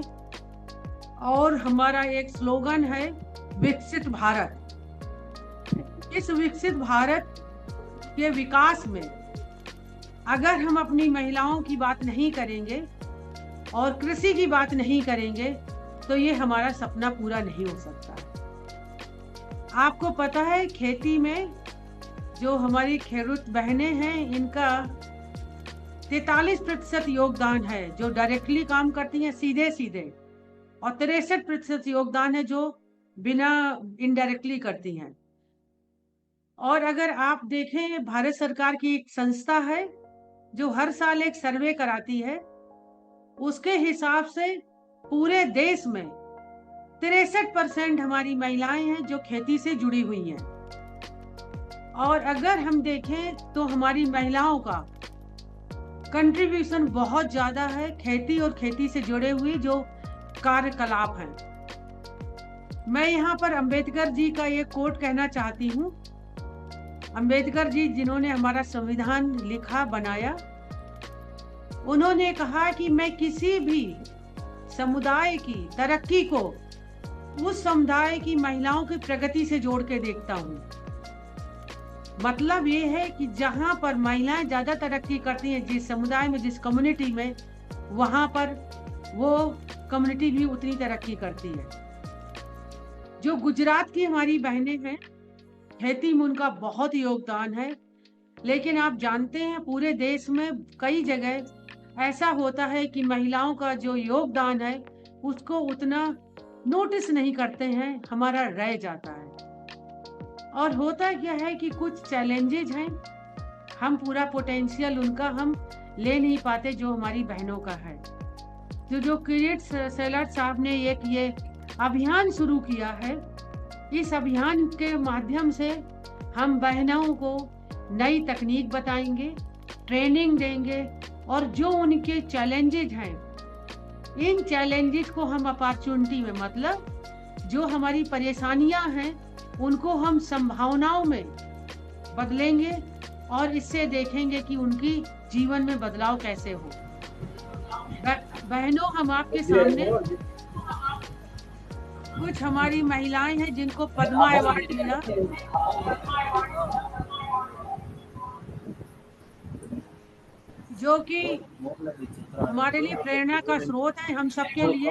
और हमारा एक स्लोगन है विकसित भारत। इस विकसित भारत के विकास में अगर हम अपनी महिलाओं की बात नहीं करेंगे और कृषि की बात नहीं करेंगे तो ये हमारा सपना पूरा नहीं हो सकता। आपको पता है खेती में जो हमारी खेडूत बहनें हैं, इनका 43% योगदान है जो डायरेक्टली काम करती हैं सीधे सीधे, और 63% योगदान है जो बिना इनडायरेक्टली करती हैं। और अगर आप देखें, भारत सरकार की एक संस्था है जो हर साल एक सर्वे कराती है, उसके हिसाब से पूरे देश में 63% हमारी महिलाएं हैं जो खेती से जुड़ी हुई हैं। और अगर हम देखें तो हमारी महिलाओं का कंट्रीब्यूशन बहुत ज्यादा है खेती और खेती से जुड़े हुए जो कार्यकलाप हैं। मैं यहाँ पर अंबेडकर जी का एक कोट कहना चाहती हूँ। अंबेडकर जी जिन्होंने हमारा संविधान लिखा, बनाया, उन्होंने कहा कि मैं किसी भी समुदाय की तरक्की को उस समुदाय की महिलाओं की प्रगति से जोड़ के देखता हूँ। मतलब ये है कि जहां पर महिलाएं ज्यादा तरक्की करती हैं, जिस समुदाय में, जिस कम्युनिटी में, वहां पर वो कम्युनिटी भी उतनी तरक्की करती है। जो गुजरात की हमारी बहनें हैं, खेती में उनका बहुत योगदान है, लेकिन आप जानते हैं पूरे देश में कई जगह ऐसा होता है कि महिलाओं का जो योगदान है उसको उतना नोटिस नहीं करते हैं, हमारा रह जाता है। और होता क्या है कि कुछ चैलेंजेज हैं, हम पूरा पोटेंशियल उनका हम ले नहीं पाते जो हमारी बहनों का है। जो किरीट सेलाट साहब ने एक ये अभियान शुरू किया है, इस अभियान के माध्यम से हम बहनों को नई तकनीक बताएंगे, ट्रेनिंग देंगे, और जो उनके चैलेंजेज हैं, इन चैलेंजेस को हम अपॉर्चुनिटी में, मतलब जो हमारी परेशानियां हैं उनको हम संभावनाओं में बदलेंगे और इससे देखेंगे कि उनकी जीवन में बदलाव कैसे हो। बहनों, हम आपके सामने कुछ हमारी महिलाएं हैं जिनको पद्मा अवार्ड मिला, जो कि हमारे लिए प्रेरणा का स्रोत है, हम सबके लिए।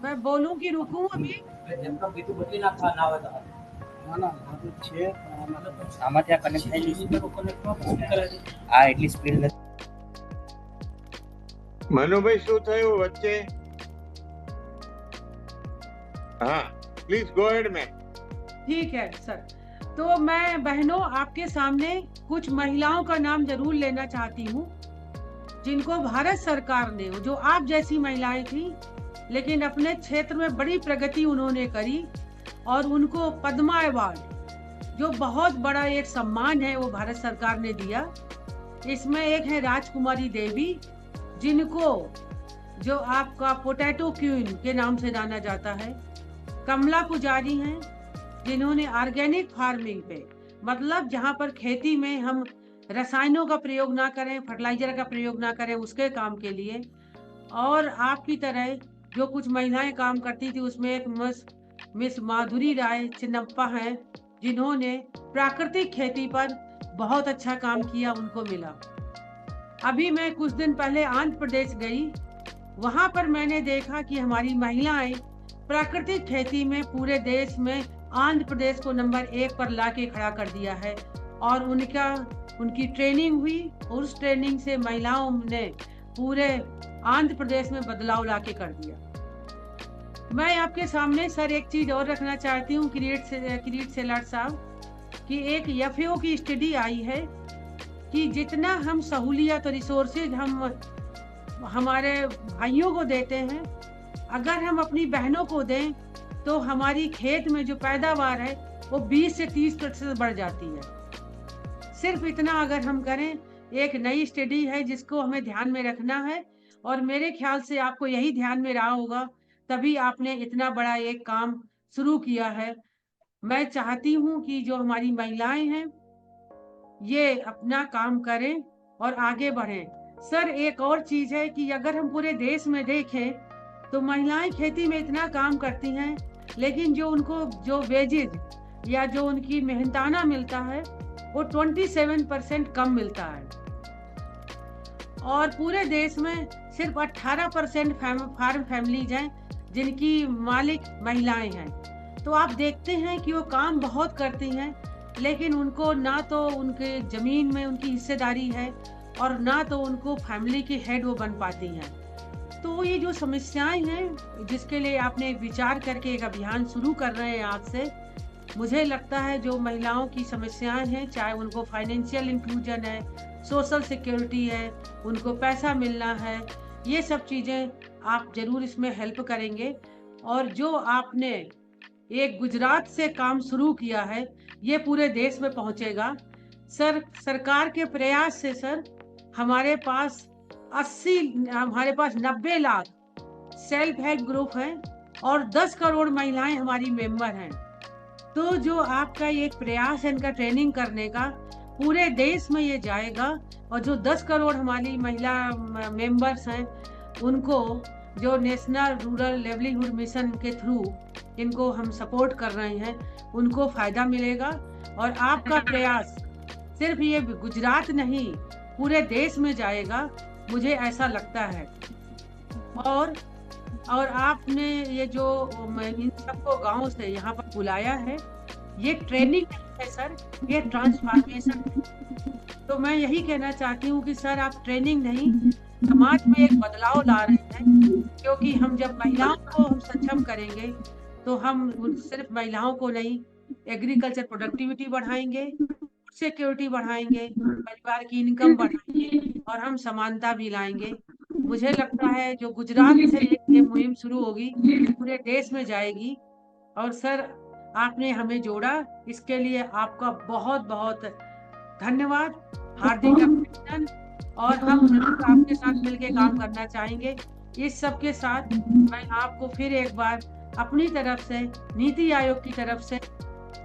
मैं बोलूं कि रुकूं अभी? મનુભાઈ શું થયું વચ્ચે? हाँ, प्लीज गो अहेड मैम। ठीक है सर। तो मैं बहनों आपके सामने कुछ महिलाओं का नाम जरूर लेना चाहती हूँ जिनको भारत सरकार ने, जो आप जैसी महिलाएं थी लेकिन अपने क्षेत्र में बड़ी प्रगति उन्होंने करी, और उनको पद्मा अवार्ड, जो बहुत बड़ा एक सम्मान है, वो भारत सरकार ने दिया। इसमें एक है राजकुमारी देवी, जिनको जो आपका पोटैटो क्वीन के नाम से जाना जाता है। कमला पुजारी हैं, जिन्होंने ऑर्गेनिक फार्मिंग पे, मतलब जहाँ पर खेती में हम रसायनों का प्रयोग ना करें, फर्टिलाइजर का प्रयोग ना करें, उसके काम के लिए। और आपकी तरह जो कुछ महिलाएं काम करती थी, उसमें एक मिस माधुरी राय चिन्नप्पा हैं, जिन्होंने प्राकृतिक खेती पर बहुत अच्छा काम किया, उनको मिला। अभी मैं कुछ दिन पहले आंध्र प्रदेश गई, वहां पर मैंने देखा कि हमारी महिलाएं प्राकृतिक खेती में पूरे देश में आंध्र प्रदेश को नंबर 1 पर लाके खड़ा कर दिया है। और उनकी ट्रेनिंग हुई, और उस ट्रेनिंग से महिलाओं ने पूरे आंध्र प्रदेश में बदलाव लाके कर दिया। मैं आपके सामने सर एक चीज और रखना चाहती हूँ, किरीट सेलाट साहब, कि एक FAO की स्टडी आई है कि जितना हम सहूलियत और रिसोर्सेज हम हमारे भाइयों को देते हैं, अगर हम अपनी बहनों को दें तो हमारी खेत में जो पैदावार है वो 20 से 30% बढ़ जाती है। सिर्फ इतना अगर हम करें, एक नई स्टडी है जिसको हमें ध्यान में रखना है, और मेरे ख्याल से आपको यही ध्यान में रहा होगा, तभी आपने इतना बड़ा एक काम शुरू किया है। मैं चाहती हूँ कि जो हमारी महिलाएं हैं ये अपना काम करें और आगे बढ़ें। सर एक और चीज है कि अगर हम पूरे देश में देखें तो महिलाएं खेती में इतना काम करती हैं, लेकिन जो उनको जो वेजेज या जो उनकी मेहनताना मिलता है वो 27% कम मिलता है। और पूरे देश में सिर्फ 18% फार्म फैमिलीज हैं जिनकी मालिक महिलाएं हैं। तो आप देखते हैं कि वो काम बहुत करती हैं, लेकिन उनको ना तो उनके जमीन में उनकी हिस्सेदारी है और ना तो उनको फैमिली की हेड वो बन पाती हैं। तो ये जो समस्याएं हैं जिसके लिए आपने विचार करके एक अभियान शुरू कर रहे हैं आज से, मुझे लगता है जो महिलाओं की समस्याएं हैं, चाहे उनको फाइनेंशियल इंक्लूजन है, सोशल सिक्योरिटी है, उनको पैसा मिलना है, ये सब चीज़ें आप जरूर इसमें हेल्प करेंगे। और जो आपने एक गुजरात से काम शुरू किया है ये पूरे देश में पहुंचेगा। सर, सरकार के प्रयास से सर हमारे पास 90 लाख सेल्फ हेल्प ग्रुप हैं और 10 करोड़ महिलाएं हमारी मेंबर हैं। तो जो आपका एक प्रयास है इनका ट्रेनिंग करने का, पूरे देश में ये जाएगा और जो 10 करोड़ हमारी महिला मेंबर्स हैं उनको जो नेशनल रूरल लाइवलीहुड मिशन के थ्रू इनको हम सपोर्ट कर रहे हैं उनको फायदा मिलेगा। और आपका प्रयास सिर्फ ये गुजरात नहीं पूरे देश में जाएगा, मुझे ऐसा लगता है। और आपने ये जो इन सबको गांव से यहाँ पर बुलाया है, ये ट्रेनिंग है सर, ये ट्रांसफॉर्मेशन है। तो मैं यही कहना चाहती हूँ कि सर आप ट्रेनिंग नहीं, समाज में एक बदलाव ला रहे हैं, क्योंकि हम जब महिलाओं को हम सक्षम करेंगे तो हम सिर्फ महिलाओं को नहीं, एग्रीकल्चर प्रोडक्टिविटी बढ़ाएंगे, सिक्योरिटी बढ़ाएंगे, परिवार की इनकम बढ़ाएंगे और हम समानता भी लाएंगे। मुझे लगता है जो गुजरात से ये मुहिम शुरू होगी पूरे देश में जाएगी। और सर आपने हमें जोड़ा, इसके लिए आपका बहुत बहुत धन्यवाद, हार्दिक अभिनंदन। और हम जरूर आपके साथ मिलकर काम करना चाहेंगे। इस सब के साथ मैं आपको फिर एक बार अपनी तरफ से, नीति आयोग की तरफ से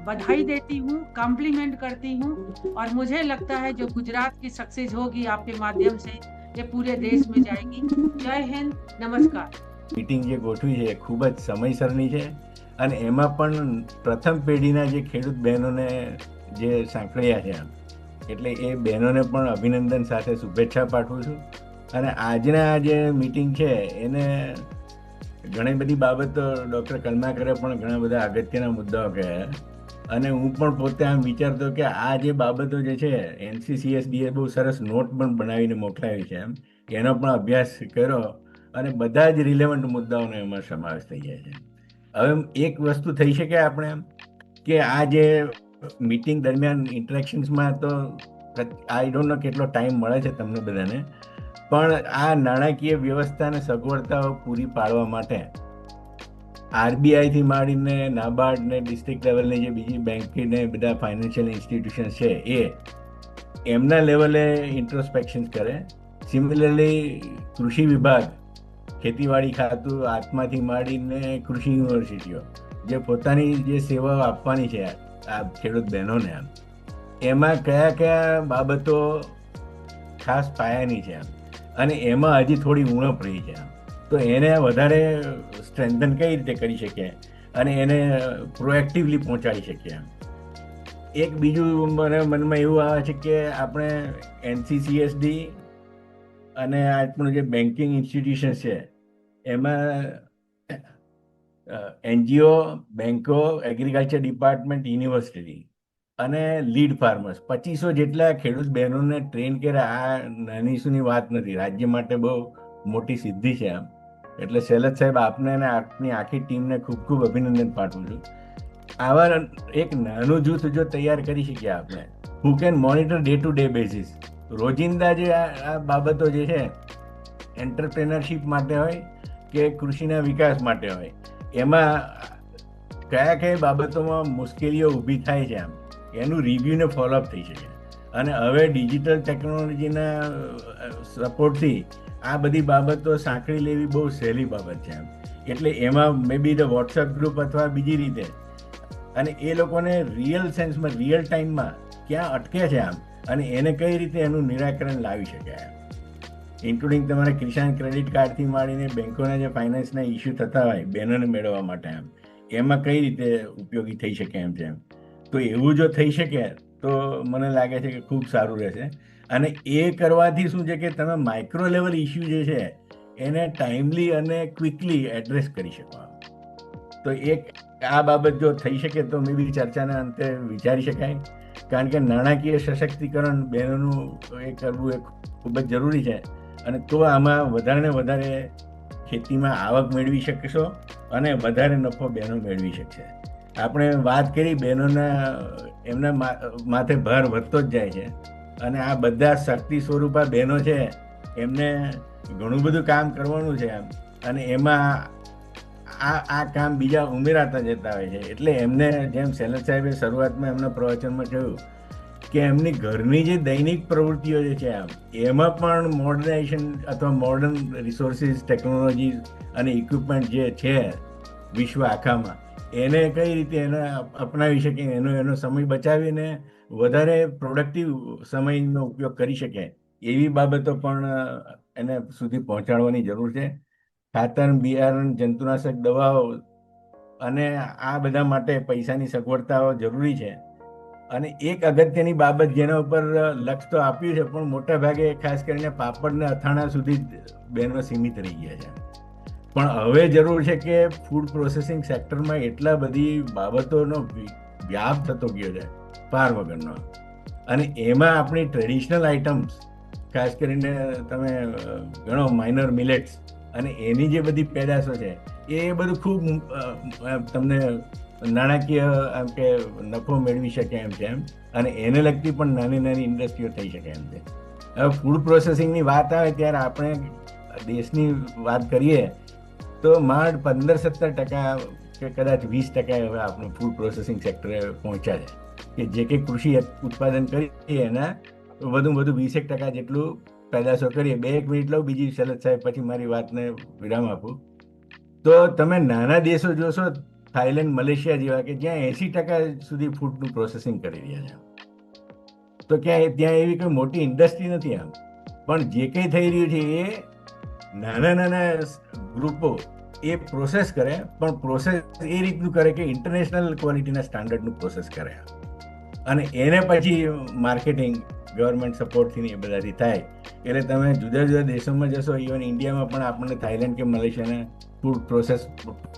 बधाई देती हूँ, कॉम्प्लीमेंट करती हूँ। और मुझे लगता है जो गुजरात की सक्सेस होगी आपके माध्यम से ये पूरे देश में जाएगी। जय हिंद, नमस्कार। મીટિંગ જે ગોઠવી છે એ ખૂબ જ સમયસરની છે અને એમાં પણ પ્રથમ પેઢીના જે ખેડૂત બહેનોને જે સાંકળ્યા છે એટલે એ બહેનોને પણ અભિનંદન સાથે શુભેચ્છા પાઠવું છું। અને આજના જે મીટિંગ છે એને ઘણી બધી બાબતો ડૉક્ટર કલમાકરે પણ ઘણા બધા અગત્યના મુદ્દાઓ કહ્યા અને હું પણ પોતે આમ વિચારતો કે આ જે બાબતો જે છે NCCSD બહુ સરસ નોટ પણ બનાવીને મોકલાવી છે એનો પણ અભ્યાસ કર્યો અને બધા જ રિલેવન્ટ મુદ્દાઓનો એમાં સમાવેશ થઈ જાય છે। હવે એક વસ્તુ થઈ શકે આપણે એમ કે આ જે મીટિંગ દરમિયાન ઇન્ટરેક્શન્સમાં તો આઈ ડોન્ટ નો કેટલો ટાઈમ મળે છે તમને બધાને, પણ આ નાણાકીય વ્યવસ્થાને સગવડતાઓ પૂરી પાડવા માટે RBI થી માંડીને નાબાર્ડ ને ડિસ્ટ્રિક્ટ લેવલની જે બીજી બેંકને બધા ફાઇનાન્શિયલ ઇન્સ્ટિટ્યુશન્સ છે એ એમના લેવલે ઇન્ટ્રોસ્પેક્શન કરે। સિમિલરલી કૃષિ વિભાગ, ખેતીવાડી ખાતું, આત્માથી માંડીને કૃષિ યુનિવર્સિટીઓ જે પોતાની જે સેવાઓ આપવાની છે આ ખેડૂત બહેનોને એમાં કયા કયા બાબતો ખાસ પાયાની છે અને એમાં હજી થોડી ઉણપ રહી છે, તો એને વધારે સ્ટ્રેન્થન કઈ રીતે કરી શકીએ અને એને પ્રોએક્ટિવલી પહોંચાડી શકીએ। એક બીજું મને મનમાં એવું આવે છે કે આપણે NCCSD અને આપણું જે બેન્કિંગ ઇન્સ્ટિટ્યુશન છે એમાં NGO, બેંકો, એગ્રીકલ્ચર ડિપાર્ટમેન્ટ, યુનિવર્સિટી અને લીડ ફાર્મર્સ 2500 જેટલા ખેડૂત બહેનોને ટ્રેન કર્યા। આ નાની સુની વાત નથી, રાજ્ય માટે બહુ મોટી સિદ્ધિ છે એટલે શૈલજ સાહેબ આપને અને આપની આખી ટીમને ખૂબ ખૂબ અભિનંદન પાઠવું છું। આવા એક નાનું જૂથ જો તૈયાર કરી શકીએ આપણે, who can monitor day to day basis, રોજિંદા જે આ બાબતો જે છે એન્ટરપ્રેનરશીપ માટે હોય કે કૃષિના વિકાસ માટે હોય, એમાં કયા કઈ બાબતોમાં મુશ્કેલીઓ ઊભી થાય છે એનું રિવ્યુ ને ફોલોઅપ થઈ શકે। અને હવે ડિજિટલ ટેકનોલોજીના સપોર્ટથી આ બધી બાબતો સાંકળી લેવી બહુ સહેલી બાબત છે એટલે એમાં મે બી ધ વોટ્સએપ ગ્રુપ અથવા બીજી રીતે અને એ લોકોને રિયલ સેન્સમાં, રિયલ ટાઈમમાં ક્યાં અટકે છે અને એને કઈ રીતે એનું નિરાકરણ લાવી શકાય, ઇન્ક્લુડિંગ તમારા કિસાન ક્રેડિટ કાર્ડથી માંડીને બેંકોના જે ફાઇનાન્સના ઇસ્યુ થતા હોય બહેનોને મેળવવા માટે એમાં કઈ રીતે ઉપયોગી થઈ શકે એમ છે। તો એવું જો થઈ શકે તો મને લાગે છે કે ખૂબ સારું રહેશે। અને એ કરવાથી શું છે કે તમે માઇક્રો લેવલ ઇસ્યુ જે છે એને ટાઈમલી અને ક્વિકલી એડ્રેસ કરી શકો। તો એક આ બાબત જો થઈ શકે તો મે બી ચર્ચાના અંતે વિચારી શકાય, કારણ કે નાણાકીય સશક્તિકરણ બહેનોનું એ કરવું એ ખૂબ જ જરૂરી છે અને તો આમાં વધારે ને વધારે ખેતીમાં આવક મેળવી શકશો અને વધારે નફો બહેનો મેળવી શકશે. આપણે વાત કરી બહેનોના એમના માથે ભાર વધતો જ જાય છે અને આ બધા શક્તિ સ્વરૂપા બહેનો છે એમને ઘણું બધું કામ કરવાનું છે એમ, અને એમાં આ કામ બીજા ઉમેરાતા જતા હોય છે. એટલે એમને જેમ સેલર સાહેબે શરૂઆતમાં એમના પ્રવચનમાં કહ્યું કે એમની ઘરની જે દૈનિક પ્રવૃત્તિઓ જે છે એમાં પણ મોડર્નાઇઝેશન અથવા મોડર્ન રિસોર્સિસ, ટેકનોલોજી અને ઇક્વિપમેન્ટ જે છે વિશ્વ આખામાં એને કઈ રીતે એને અપનાવી શકે, એનો સમય બચાવીને વધારે પ્રોડક્ટિવ સમયનો ઉપયોગ કરી શકે એવી બાબતો પણ એને સુધી પહોંચાડવાની જરૂર છે. ખાતર, બિયારણ, જંતુનાશક દવાઓ અને આ બધા માટે પૈસાની સગવડતાઓ જરૂરી છે. અને એક અગત્યની બાબત જેના ઉપર લક્ષ તો આપ્યું છે પણ મોટા ભાગે ખાસ કરીને પાપડ ને અથાણા સુધી બહેનો સીમિત રહી ગયા છે. પણ હવે જરૂર છે કે ફૂડ પ્રોસેસિંગ સેક્ટરમાં એટલા બધી બાબતોનો વ્યાપ થતો ગયો છે પાર વગરનો, અને એમાં આપણી ટ્રેડિશનલ આઇટમ્સ ખાસ કરીને તમે ઘણો માઇનર મિલેટ્સ અને એની જે બધી પેદાશો છે એ બધું ખૂબ તમને નાણાકીય એમ કે નફો મેળવી શકે એમ છે એમ, અને એને લગતી પણ નાની નાની ઇન્ડસ્ટ્રીઓ થઈ શકે એમ છે. હવે ફૂડ પ્રોસેસિંગની વાત આવે ત્યારે આપણે દેશની વાત કરીએ તો માંડ 15-17% કે કદાચ 20% હવે આપણું ફૂડ પ્રોસેસિંગ સેક્ટરે પહોંચ્યા છે, કે જે કંઈ કૃષિ ઉત્પાદન કરીએ એના વધુ 20% જેટલું પેદાશો કરીએ. 2 મિનિટ લઉં, બીજી શરત સાહેબ પછી મારી વાતને વિરામ આપું. તો તમે નાના દેશો જોશો, થાઈલેન્ડ, મલેશિયા જેવા, કે જ્યાં 80% સુધી ફૂડનું પ્રોસેસિંગ કરી રહ્યા છે, તો ત્યાં એવી કોઈ મોટી ઇન્ડસ્ટ્રી નથી આમ. પણ જે કંઈ થઈ રહ્યું છે એ નાના ગ્રુપો એ પ્રોસેસ કરે, પણ પ્રોસેસ એ રીતનું કરે કે ઇન્ટરનેશનલ ક્વોલિટીના સ્ટાન્ડર્ડનું પ્રોસેસ કરે, અને એને પછી માર્કેટિંગ ગવર્મેન્ટ સપોર્ટથી એ બધાથી થાય. એટલે તમે જુદા જુદા દેશોમાં જશો, ઇવન ઇન્ડિયામાં પણ આપણને થાઈલેન્ડ કે મલેશિયાના ફૂડ પ્રોસેસ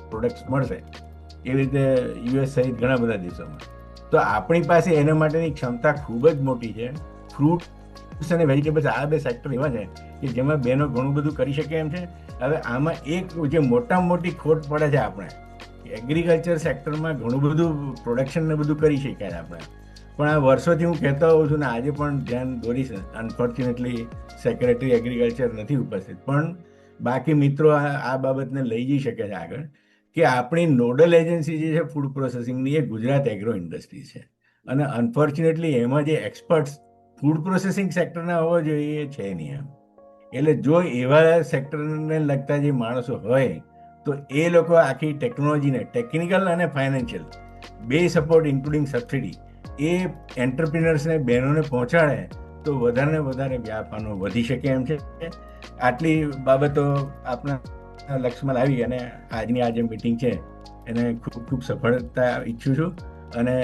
પ્રોડક્ટ્સ મળશે, એવી રીતે યુએસ સહિત ઘણા બધા દેશોમાં. તો આપણી પાસે એના માટેની ક્ષમતા ખૂબ જ મોટી છે. ફ્રૂટ્સ અને વેજીટેબલ્સ આ 2 સેક્ટર એવા છે કે જેમાં બહેનો ઘણું બધું કરી શકે એમ છે. હવે આમાં એક જે મોટામાં મોટી ખોટ પડે છે, આપણે એગ્રીકલ્ચર સેક્ટરમાં ઘણું બધું પ્રોડક્શન ને બધું કરી શકાય આપણે, પણ આ વર્ષોથી હું કહેતો હોઉં છું ને આજે પણ ધ્યાન દોરીશ. અનફોર્ચ્યુનેટલી સેક્રેટરી એગ્રીકલ્ચર નથી ઉપસ્થિત, પણ બાકી મિત્રો આ બાબતને લઈ જઈ શકે છે આગળ, કે આપણી નોડલ એજન્સી જે છે ફૂડ પ્રોસેસિંગની એ ગુજરાત એગ્રો ઇન્ડસ્ટ્રી છે, અને અનફોર્ચ્યુનેટલી એમાં જે એક્સપર્ટ્સ ફૂડ પ્રોસેસિંગ સેક્ટરના હોવા જોઈએ એ છે નહીં એમ. એટલે જો એવા સેક્ટરને લગતા જે માણસો હોય તો એ લોકો આખી ટેકનોલોજીને, ટેકનિકલ અને ફાઇનાન્શિયલ બે સપોર્ટ ઇન્ક્લુડિંગ સબસિડી એ એન્ટરપ્રિનર્સને, બહેનોને પહોંચાડે તો વધારે ને વધારે વ્યાપારનો વધી શકે એમ છે. આટલી બાબતો આપણા લક્ષ્યમાં લાવી અને આજની આ જે મિટિંગ છે એને ખૂબ ખૂબ સફળતા ઈચ્છું છું, અને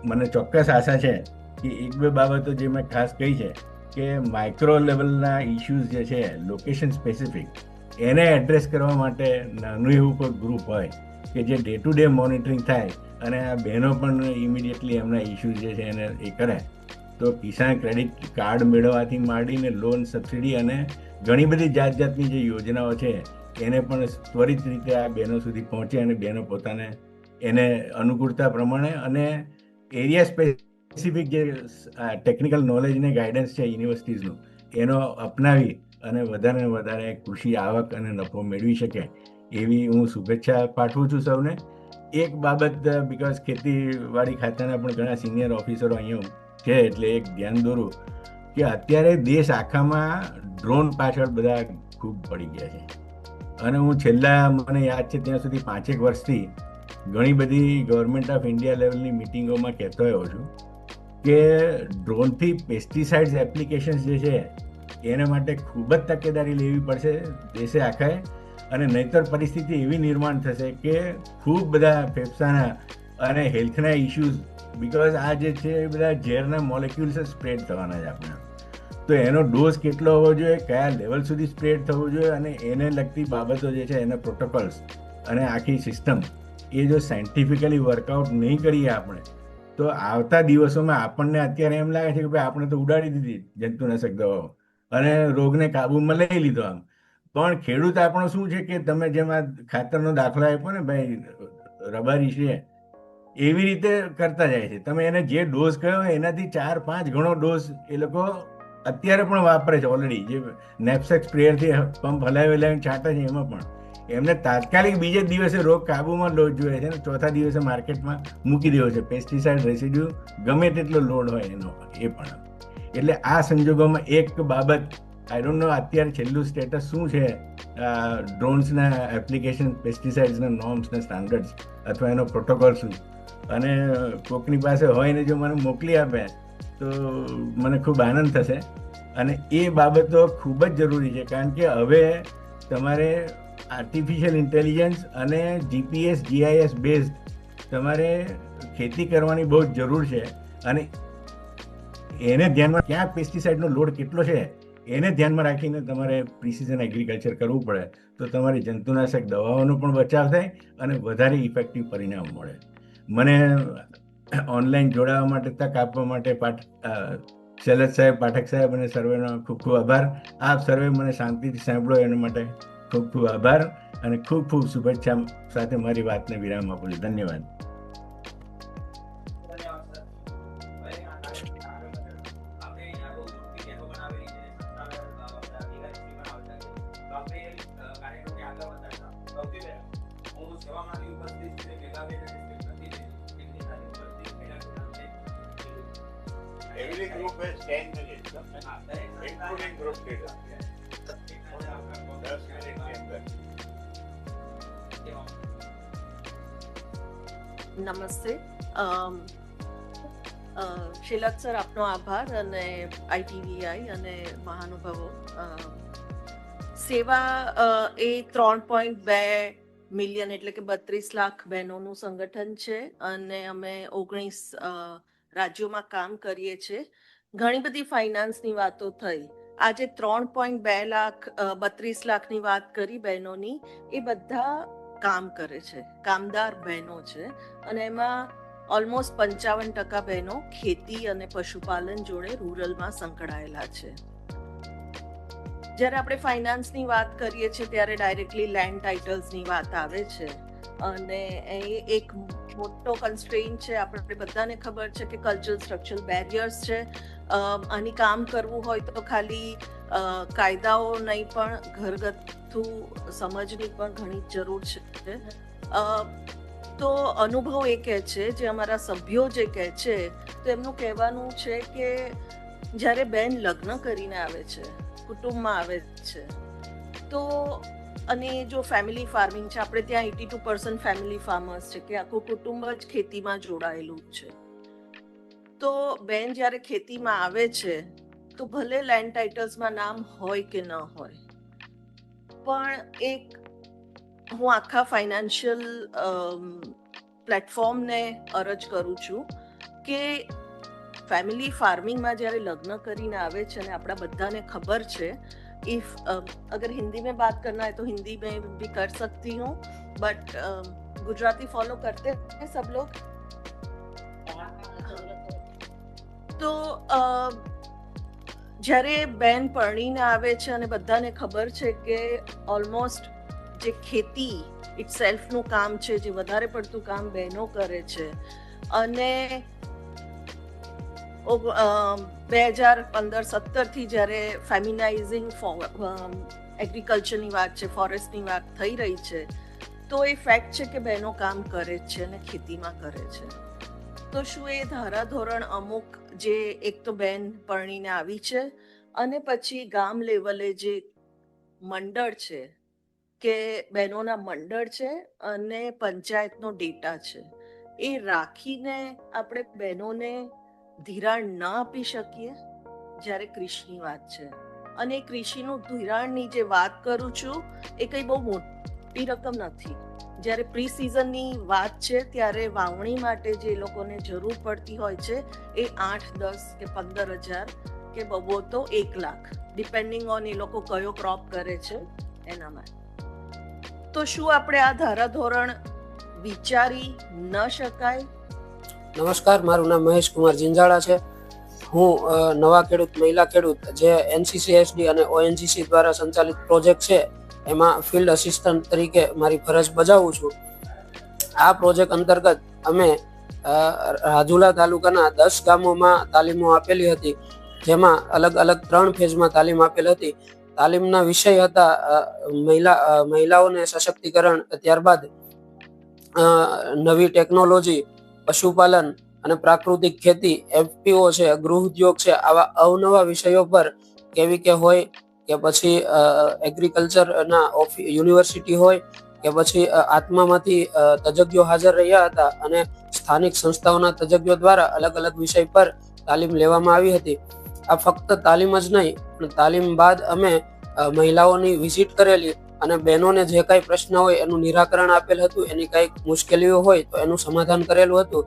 મને ચોક્કસ આશા છે કે 1-2 બાબતો જે મેં ખાસ કહી છે કે માઇક્રો લેવલના ઇશ્યુઝ જે છે લોકેશન સ્પેસિફિક, એને એડ્રેસ કરવા માટે નાનું એવું કોઈ ગ્રુપ હોય કે જે ડે ટુ ડે મોનિટરિંગ થાય, અને આ બહેનો પણ ઇમિડિયેટલી એમના ઇશ્યુઝ જે છે એને એ કરે, તો કિસાન ક્રેડિટ કાર્ડ મેળવવાથી માંડીને લોન, સબસિડી અને ઘણી બધી જાતની જે યોજનાઓ છે એને પણ ત્વરિત રીતે આ બહેનો સુધી પહોંચે, અને બહેનો પોતાને એને અનુકૂળતા પ્રમાણે અને એરિયા સ્પેસિફિક જે ટેકનિકલ નોલેજ ને ગાઈડન્સ છે યુનિવર્સિટીઝનું એનો અપનાવી અને વધારે ને વધારે કૃષિ આવક અને નફો મેળવી શકે એવી હું શુભેચ્છા પાઠવું છું સૌને. એક બાબત, બીકોઝ ખેતીવાડી ખાતાના પણ ઘણા સિનિયર ઓફિસરો અહીંયા છે, એટલે એક ધ્યાન દોરું કે અત્યારે દેશ આખામાં ડ્રોન પાછળ બધા ખૂબ પડી ગયા છે, અને હું છેલ્લા મને યાદ છે ત્યાં સુધી 5-1 વર્ષથી ઘણી બધી ગવર્મેન્ટ ઓફ ઇન્ડિયા લેવલની મિટિંગોમાં કહેતો આવ્યો છું કે ડ્રોનથી પેસ્ટિસાઇડ્સ એપ્લિકેશન્સ જે છે એના માટે ખૂબ જ તકેદારી લેવી પડશે દેશે આખાએ, અને નહીતર પરિસ્થિતિ એવી નિર્માણ થશે કે ખૂબ બધા ફેફસાના અને હેલ્થના ઇશ્યુઝ, બીકોઝ આ જે છે એ બધા ઝેરના મોલેક્યુલ્સ સ્પ્રેડ થવાના છે આપણે. તો એનો ડોઝ કેટલો હોવો જોઈએ, કયા લેવલ સુધી સ્પ્રેડ થવો જોઈએ, અને એને લગતી બાબતો જે છે એના પ્રોટોકોલ્સ અને આખી સિસ્ટમ એ જો સાયન્ટિફિકલી વર્કઆઉટ નહીં કરીએ આપણે, તો આવતા દિવસોમાં આપણને અત્યારે એમ લાગે છે કે ભાઈ આપણે તો ઉડાડી દીધી જંતુનાશક દવાઓ અને રોગને કાબૂમાં લઈ લીધો આમ, પણ ખેડૂત આપણો શું છે કે તમે જેમ આ ખાતરનો દાખલો આપ્યો ને ભાઈ, રબારી છે, એવી રીતે કરતા જાય છે. તમે એને જે ડોઝ કહ્યો એનાથી 4-5 ગણો ડોઝ એ લોકો અત્યારે પણ વાપરે છે ઓલરેડી. જે નેપસેક સ્પ્રેયરથી પંપ હલાવી છાંટે છે એમાં પણ એમને તાત્કાલિક બીજે દિવસે રોગ કાબુમાં જોઈએ છે ને ચોથા દિવસે માર્કેટમાં મૂકી દેવો છે. પેસ્ટિસાઇડ રેસિડ્યુ ગમે તેટલો લોડ હોય એનો એ પણ. એટલે આ સંજોગોમાં એક બાબત, આઈ ડોન્ટ નો અત્યારે છેલ્લું સ્ટેટસ શું છે ડ્રોન્સના એપ્લિકેશન, પેસ્ટિસાઇડ્સના નોર્મ્સ ને સ્ટાન્ડર્ડ્સ અથવા એનો પ્રોટોકોલ શું, અને કોકની પાસે હોય ને જો મને મોકલી આપે તો મને ખૂબ આનંદ થશે. અને એ બાબતો ખૂબ જ જરૂરી છે, કારણ કે હવે તમારે આર્ટિફિશિયલ ઇન્ટેલિજન્સ અને જીપીએસ GIS બેઝડ તમારે ખેતી કરવાની બહુ જ જરૂર છે. અને એને ધ્યાનમાં, ક્યાં પેસ્ટિસાઇડનો લોડ કેટલો છે એને ધ્યાનમાં રાખીને તમારે પ્રિસિઝન એગ્રીકલ્ચર કરવું પડે, તો તમારી જંતુનાશક દવાઓનો પણ બચાવ થાય અને વધારે ઇફેક્ટિવ પરિણામ મળે. મને ઓનલાઈન જોડાવા માટે તક આપવા માટે શૈલજ સાહેબ, પાઠક સાહેબ અને સર્વેનો ખૂબ ખૂબ આભાર. આપ સર્વે મને શાંતિથી સાંભળો એના માટે ખૂબ ખૂબ આભાર અને ખૂબ ખૂબ શુભેચ્છા સાથે મારી વાતને વિરામ આપું છું. ધન્યવાદ. Every group has 10 minutes, including group leader. 10 minutes in that. નમસ્તે. શૈલજ સર, આપનો આભાર, અને ITVI અને મહાનુભાવો. સેવા એ 3.2 મિલિયન એટલે કે 32 લાખ બહેનોનું સંગઠન છે અને અમે 19 રાજ્યોમાં કામ કરીએ છીએ. ઘણી બધી ફાઇનાન્સની વાતો થઈ. આજે 3.2 લાખ 32 લાખની વાત કરી બહેનોની, એ બધા કામ કરે છે, કામદાર બહેનો છે, અને એમાં ઓલમોસ્ટ 55% બહેનો ખેતી અને પશુપાલન જોડે રૂરલમાં સંકળાયેલા છે. જ્યારે આપણે ફાઇનાન્સની વાત કરીએ છીએ ત્યારે ડાયરેક્ટલી લેન્ડ ટાઇટલ્સની વાત આવે છે, અને એ એક મોટો કન્સ્ટ્રેઇન છે. આપણે બધાને ખબર છે કે કલ્ચરલ સ્ટ્રક્ચરલ બેરિયર્સ છે. આની કામ કરવું હોય તો ખાલી કાયદાઓ નહીં પણ ઘરગથ્થુ સમજની પણ ઘણી જરૂર છે. તો અનુભવ એ કહે છે, જે અમારા સભ્યો જે કહે છે, તો એમનું કહેવાનું છે કે જ્યારે બેન લગ્ન કરીને આવે છે, કુટુંબમાં આવે છે, તો અને જો ફેમિલી ફાર્મિંગ છે, આપણે ત્યાં 82% ફેમિલી ફાર્મર્સ છે, કે આખું કુટુંબ જ ખેતીમાં જોડાયેલું છે. તો બેન જ્યારે ખેતીમાં આવે છે તો ભલે લેન્ડ ટાઇટલ્સમાં નામ હોય કે ન હોય, પણ એક હું આખા ફાઇનાન્શિયલ પ્લેટફોર્મને અરજ કરું છું કે ફેમિલી ફાર્મિંગમાં જ્યારે લગ્ન કરીને આવે છે, અને આપણા બધાને ખબર છે, इफ अगर हिंदी में बात करना है तो हिंदी में भी कर सकती हूँ, बट गुजराती फॉलो करते हैं सब लोग. તો જ્યારે બેન પરણીને આવે છે અને બધાને ખબર છે કે ઓલમોસ્ટ જે ખેતી ઇટસેલ્ફનું કામ છે, જે વધારે પડતું કામ બહેનો કરે છે, અને 2015-17 થી જ્યારે ફેમિનાઇઝિંગ એગ્રીકલ્ચરની વાત છે, ફોરેસ્ટની વાત થઈ રહી છે, તો એ ફેક્ટ છે કે બહેનો કામ કરે છે અને ખેતીમાં કરે છે. તો શું એ ધારાધોરણ અમુક જે એક તો બેન પરણીને આવી છે, અને પછી ગામ લેવલે જે મંડળ છે, કે બહેનોના મંડળ છે અને પંચાયતનો ડેટા છે, એ રાખીને આપણે બહેનોને ધિરાણ ન આપી શકીએ જ્યારે કૃષિની વાત છે? અને કૃષિનું ધિરાણની જે વાત કરું છું એ કંઈ બહુ મોટી રકમ નથી. જ્યારે પ્રી સિઝનની વાત છે ત્યારે વાવણી માટે જે લોકોને જરૂર પડતી હોય છે એ 8-10 કે 15,000 કે બહુ તો 1 લાખ, ડિપેન્ડિંગ ઓન એ લોકો કયો ક્રોપ કરે છે એના માટે. તો શું આપણે આ ધારાધોરણ વિચારી ન શકાય? નમસ્કાર, મારું નામ મહેશ કુમાર જિંજાળા છે. હું નવા ખેડૂત મહિલા ખેડૂત જે NCCSD અને ONGC દ્વારા સંચાલિત પ્રોજેક્ટ છે એમાં ફિલ્ડ અસિસ્ટન્ટ તરીકે મારી ફરજ બજાવું છું. આ પ્રોજેક્ટ અંતર્ગત અમે રાજુલા તાલુકાના 10 ગામોમાં તાલીમો આપેલી હતી, જેમાં અલગ અલગ 3 ફેઝમાં તાલીમ આપેલ હતી. તાલીમના વિષય હતા મહિલાઓને સશક્તિકરણ, ત્યારબાદ નવી ટેકનોલોજી, પશુપાલન અને પ્રાકૃતિક ખેતી, FPO છે, ગૃહ ઉદ્યોગ છે, આવા અવનવા વિષયો પર કેવીકે હોય કે પછી એગ્રીકલ્ચરના યુનિવર્સિટી હોય કે પછી આત્મામાંથી તજજ્ઞો હાજર રહ્યા હતા અને સ્થાનિક સંસ્થાઓના તજજ્ઞો દ્વારા અલગ અલગ વિષય પર તાલીમ લેવામાં આવી હતી. આ ફક્ત તાલીમ જ નહીં, પણ તાલીમ બાદ અમે મહિલાઓની વિઝિટ કરેલી અને બહેનોને જે કાંઈ પ્રશ્ન હોય એનું નિરાકરણ આપેલ હતું, એની કાંઈક મુશ્કેલીઓ હોય તો એનું સમાધાન કરેલું હતું.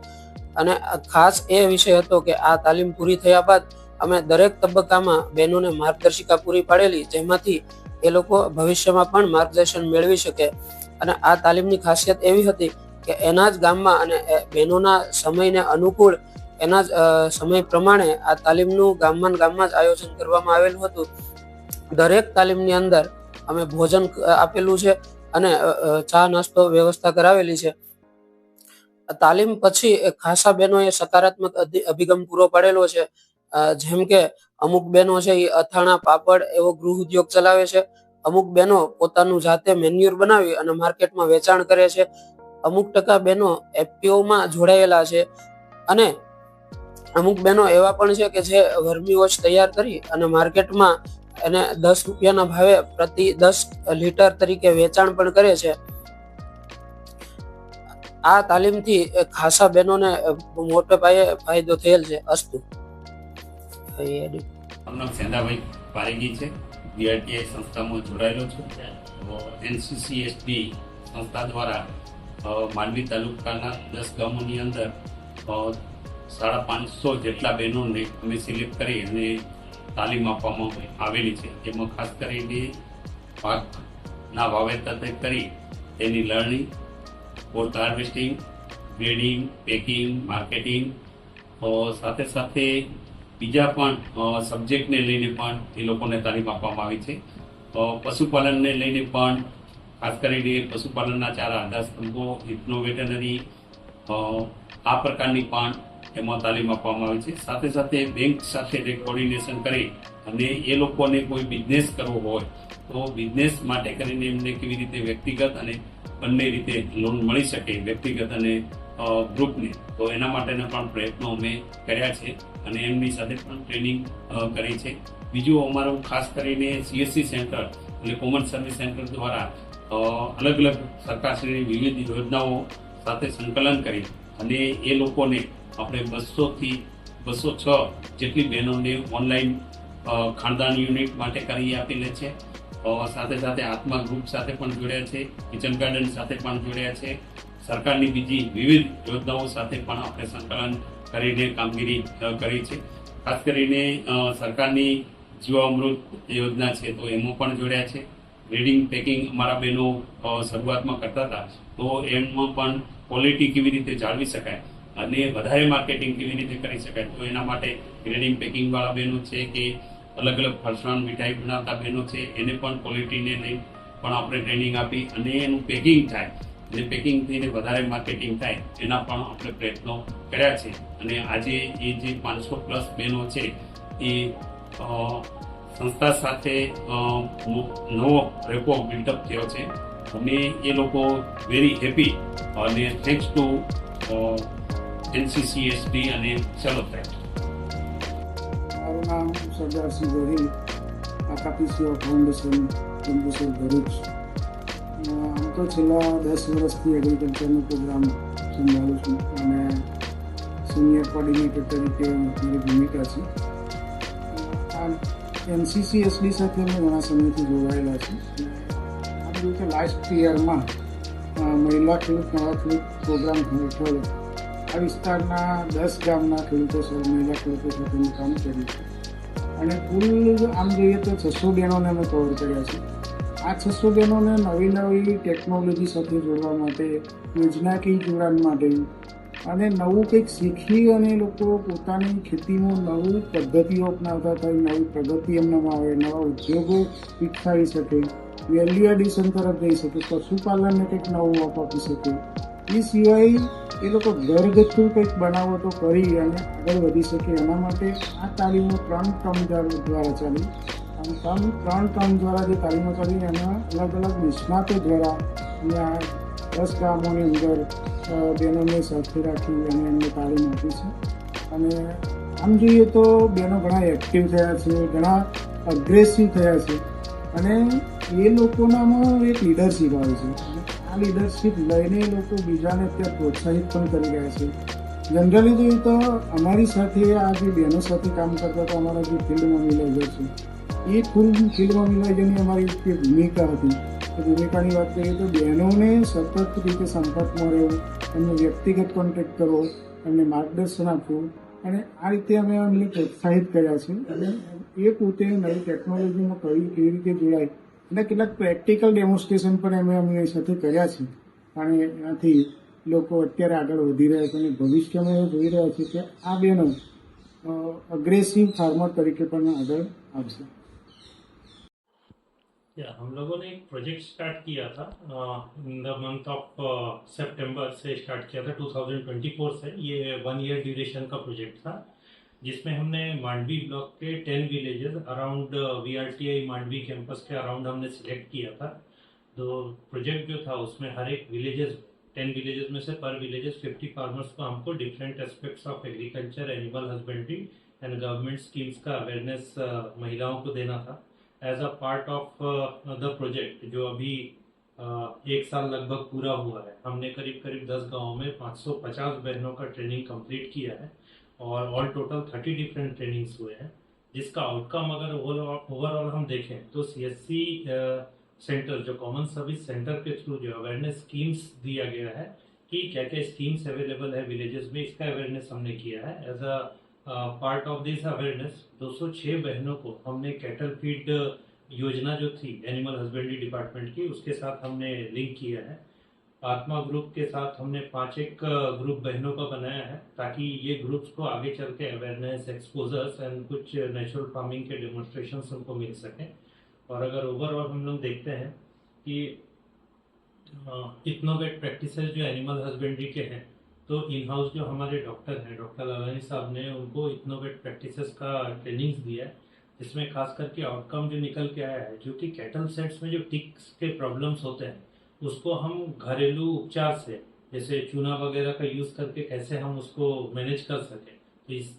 અને ખાસ એ વિષય હતો કે આ તાલીમ પૂરી થયા બાદ અમે દરેક તબક્કામાં બહેનોને માર્ગદર્શિકા પૂરી પાડેલી, જેમાંથી એ લોકો ભવિષ્યમાં પણ માર્ગદર્શન મેળવી શકે. અને આ તાલીમની ખાસિયત એવી હતી કે એના જ ગામમાં અને બહેનોના સમયને અનુકૂળ એના જ સમય પ્રમાણે આ તાલીમનું ગામમાં જ આયોજન કરવામાં આવેલું હતું. દરેક તાલીમની અંદર અમે ભોજન આપેલું છે અને ચા નાસ્તો વ્યવસ્થા કરાવેલી છે. તાલીમ પછી ખાસા બહેનોએ સકારાત્મક અભિગમ પૂરો પાડેલો છે. જેમ કે અમુક બહેનો છે એ અથાણા, પાપડ એવો ગૃહ ઉદ્યોગ ચલાવે છે. અમુક બહેનો પોતાનું જાતે મેન્યુર બનાવી અને માર્કેટમાં વેચાણ કરે છે. અમુક ટકા બહેનો FPOમાં જોડાયેલા છે અને અમુક બહેનો એવા પણ છે કે જે વર્મી વોશ તૈયાર કરી અને માર્કેટમાં એને 10 રૂપિયાના ભાવે પ્રતિ 10 લીટર તરીકે વેચાણ પણ કરે છે. આ તાલીમથી ખાસા બહેનોને મોટે પાયે ફાયદો થયેલ છે. અસ્તુ. નામ સેંધાભાઈ પારેગી છે. BRTI સંસ્થામાં જોડાયેલો છું. NCCSD સંસ્થા દ્વારા માંડવી તાલુકાના 10 ગામોની અંદર 550 જેટલા બહેનોને અમે સિલેક્ટ કરી અને તાલીમ આપવામાં આવેલી છે. એમાં ખાસ કરીને પાકના વાવેતર કરી તેની લણણી, post harvesting, grading, packing, marketing, સાથે સાથે બીજા પણ સબ્જેક્ટને લઈને પણ એ લોકોને તાલીમ આપવામાં આવી છે. પશુપાલનને લઈને પણ ખાસ કરીને પશુપાલનના 4 આધારસ્તંભો, ઇથનો-વેટરનરી, આ પ્રકારની પણ એમાં તાલીમ આપવામાં આવી છે. સાથે સાથે બેંક સાથે કોર્ડિનેશન કરી અને એ લોકોને કોઈ બિઝનેસ કરવો હોય તો બિઝનેસ માટે કરીને એમને કેવી રીતે વ્યક્તિગત અને બંને રીતે લોન મળી શકે, વ્યક્તિગત અને ગ્રુપને, તો એના માટેના પણ પ્રયત્નો અમે કર્યા છે અને એમની સાથે પણ ટ્રેનિંગ કરી છે. બીજું અમારું ખાસ કરીને CSC સેન્ટર એટલે કોમન સર્વિસ સેન્ટર દ્વારા અલગ અલગ સરકારશ્રીની વિવિધ યોજનાઓ સાથે સંકલન કરી અને એ લોકોને આપણે 200 થી 206 જેટલી બહેનોને ઓનલાઈન ખાનદાન યુનિટ માટે કરી આપેલી છે. સાથે સાથે આત્મા ગ્રુપ સાથે પણ જોડ્યા છે, કિચન ગાર્ડન સાથે પણ જોડ્યા છે. સરકારની બીજી વિવિધ યોજનાઓ સાથે પણ આપણે સંકલન કરીને કામગીરી કરી છે. ખાસ કરીને સરકારની જીવામૃત યોજના છે તો એમાં પણ જોડ્યા છે. ગ્રેડિંગ, પેકિંગ અમારા બહેનો શરૂઆતમાં કરતા હતા તો એમાં પણ ક્વોલિટી કેવી રીતે જાળવી શકાય અને વધારે માર્કેટિંગ કેવી રીતે કરી શકાય તો એના માટે ગ્રેડિંગ, પેકિંગ વાળા બહેનો છે કે અલગ અલગ ફરસાણ મીઠાઈ બનાવતા બહેનો છે એને પણ ક્વોલિટીને લઈ પણ આપણે ટ્રેનિંગ આપી અને એનું પેકિંગ થાય અને પેકિંગ થઈને વધારે માર્કેટિંગ થાય એના પણ આપણે પ્રયત્નો કર્યા છે. અને આજે એ જે 500+ બહેનો છે એ સંસ્થા સાથે નવો રેપો બિલ્ડઅપ થયો છે અને એ લોકો વેરી હેપી અને થેન્ક્સ ટુ NCCSD અને સેલોફેટ. મારું નામ સરદારસિંહ ગોહિલ, આકાપીસીઓ ફાઉન્ડેશન જંબુસર ભરૂચ. આમ તો છેલ્લા 10 વર્ષથી એગ્રીકલ્ચરનો પ્રોગ્રામ સંભાળું છું અને સિનિયર કોર્ડિનેટર તરીકે મારી ભૂમિકા છે. NCCSD સાથે અમે ઘણા સમયથી જોડાયેલા છે. આ રીતે લાસ્ટ યરમાં મહિલા ખેડૂત નવા ખેડૂત પ્રોગ્રામ હેઠળ આ વિસ્તારના 10 ગામના ખેડૂતો મહિલા ખેડૂતો સાથેનું કામ કર્યું છે અને કુલ આમ જોઈએ તો 600 બહેનોને અમે કવર કર્યા છે. આ 600 બહેનોને નવી નવી ટેકનોલોજી સાથે જોડવા માટે, યોજનાકીય જોડાણ માટે અને નવું કંઈક શીખી અને લોકો પોતાની ખેતીમાં નવી પદ્ધતિઓ અપનાવતા થાય, નવી પ્રગતિ એમનામાં આવે, નવા ઉદ્યોગો વિકસાવી શકે વેલ્યુ એડિશન તરફ જઈ શકે, પશુપાલનને કંઈક નવું આપી શકે. એ સિવાય એ લોકો ઘરગથ્થુ કંઈક બનાવટો કરી અને આગળ વધી શકે. એના માટે આ તાલીમો 3 ટર્મ દ્વારા ચાલી. અને 3 ટર્મ દ્વારા જે તાલીમો ચાલી એના અલગ અલગ નિષ્ણાતો દ્વારા અને આ 10 ગામોની અંદર બહેનોને સાથે રાખી અને એમને તાલીમ આપી છે. અને આમ જોઈએ તો બહેનો ઘણા એક્ટિવ થયા છે, ઘણા અગ્રેસિવ થયા છે અને એ લોકોનામાં એક લીડરશીપ આવે છે. આ લીડરશીપ લઈને એ લોકો બીજાને અત્યારે પ્રોત્સાહિત પણ કરી રહ્યા છે. જનરલી જોઈએ તો અમારી સાથે આ જે બહેનો સાથે કામ કરતા હતા અમારા જે ફિલ્ડ મોબિલાઇઝર છે એ ફિલ્ડ મોબિલાઇઝરની અમારી જે ભૂમિકા હતી એ ભૂમિકાની વાત કરીએ તો બહેનોને સતત રીતે સંપર્કમાં રહેવું, એમને વ્યક્તિગત કોન્ટેક્ટ કરવો, એમને માર્ગદર્શન આપવું અને આ રીતે અમે એમને પ્રોત્સાહિત કર્યા છે. અને એ પોતે નવી ટેકનોલોજીમાં કેવી રીતે જોડાય અને કેટલાક પ્રેક્ટિકલ ડેમોન્સ્ટ્રેશન પણ અમે એમની સાથે કર્યા છે. અને એનાથી લોકો અત્યારે આગળ વધી રહ્યા છે અને ભવિષ્યમાં એવું જોઈ રહ્યા છે કે આ બહેનો અગ્રેસિવ फार्मर तरीके पर आगे आपसे। हम लोगों ने एक प्रोजेक्ट स्टार्ट किया था इन द मंथ ऑफ सितंबर से स्टार्ट किया था 2024 से। ये 1 ईयर ड्यूरेशन का प्रोजेक्ट था जिसमें हमने मांडवी ब्लॉक के 10 villages around VRTI Mandvi campus के अराउंड हमने सिलेक्ट किया था। तो प्रोजेक्ट जो था उसमें हर एक विलेजेस 10 विलेजेस में से पर विलेजेस 50 फार्मर्स को हमको different aspects of agriculture, animal husbandry and government schemes का अवेयरनेस महिलाओं को देना था as a part of the project. जो अभी 1 साल लगभग पूरा हुआ है, हमने करीब 10 गाँव में 550 बहनों का ट्रेनिंग कंप्लीट किया है और ऑल टोटल 30 डिफरेंट ट्रेनिंग्स हुए हैं, जिसका आउटकम अगर ओवरऑल हम देखें तो CSC सेंटर जो कॉमन सर्विस सेंटर के थ्रू जो अवेयरनेस स्कीम्स दिया गया है कि क्या क्या स्कीम्स अवेलेबल है विलेजेस में, इसका अवेयरनेस हमने किया है। As a part of this awareness 206 बहनों को हमने कैटल फीड योजना जो थी एनिमल हस्बेंड्री डिपार्टमेंट की, उसके साथ हमने लिंक किया है। आत्मा ग्रुप के साथ हमने 5 एक ग्रुप बहनों का बनाया है ताकि ये ग्रुप्स को आगे चल के अवेयरनेस, एक्सपोजर्स एंड कुछ नेचुरल फार्मिंग के डेमोन्स्ट्रेशन उनको मिल सकें। और अगर ओवरऑल हम लोग देखते हैं कि इथनोवेट प्रैक्टिसेस जो एनिमल हस्बेंड्री के हैं, तो इन हाउस जो हमारे डॉक्टर हैं, डॉक्टर लालानी साहब ने उनको इथनोवेट प्रैक्टिसेस का ट्रेनिंग्स दिया है, जिसमें खास करके आउटकम जो निकल के आया है, जो कि कैटल सेट्स में जो टिक्स के प्रॉब्लम्स होते हैं उसको हम घरेलू उपचार से जैसे चूना वगैरह का यूज़ करके कैसे हम उसको मैनेज कर सकें,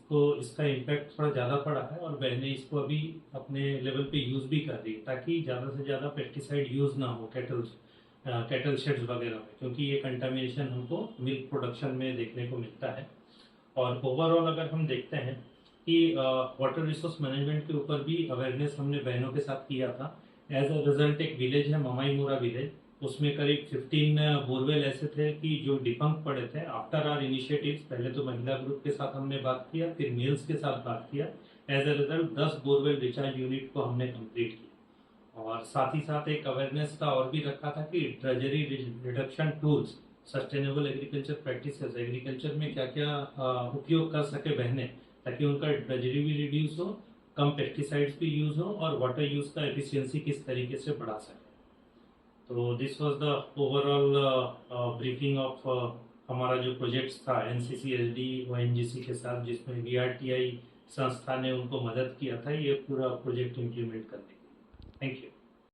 तो इसका इम्पैक्ट थोड़ा ज़्यादा पड़ा है और बहनें इसको अभी अपने लेवल पे यूज़ भी कर रही है ताकि ज़्यादा से ज़्यादा पेस्टिसाइड यूज़ ना हो कैटल शेड्स वगैरह में, क्योंकि ये कंटामिनेशन हमको मिल्क प्रोडक्शन में देखने को मिलता है। और ओवरऑल अगर हम देखते हैं कि वाटर रिसोर्स मैनेजमेंट के ऊपर भी अवेयरनेस हमने बहनों के साथ किया था। एज अ रिजल्ट एक विलेज है ममाईमुरा विलेज, उसमें करीब 15 बोरवेल ऐसे थे कि जो डिफंक्ट पड़े थे। आफ्टर आर इनिशिएटिव्स, पहले तो महिला ग्रुप के साथ हमने बात किया, फिर मेल्स के साथ बात किया। As a result 10 borewell recharge unit को हमने कंप्लीट किया। और साथ ही साथ एक अवेयरनेस का और भी रखा था कि drudgery reduction tools, sustainable agriculture practices, agriculture में क्या क्या उपयोग कर सके बहनें ताकि उनका ड्रेजरी भी रिड्यूस हो, कम पेस्टिसाइड्स भी यूज हो और वाटर यूज का एफिशिएंसी किस तरीके से बढ़ा सके। तो this was the overall briefing of हमारा जो प्रोजेक्ट्स था NCCSD ONGC के साथ, जिसमें VRTI संस्था ने उनको मदद किया था ये पूरा प्रोजेक्ट इम्प्लीमेंट करने के लिए। Thank you.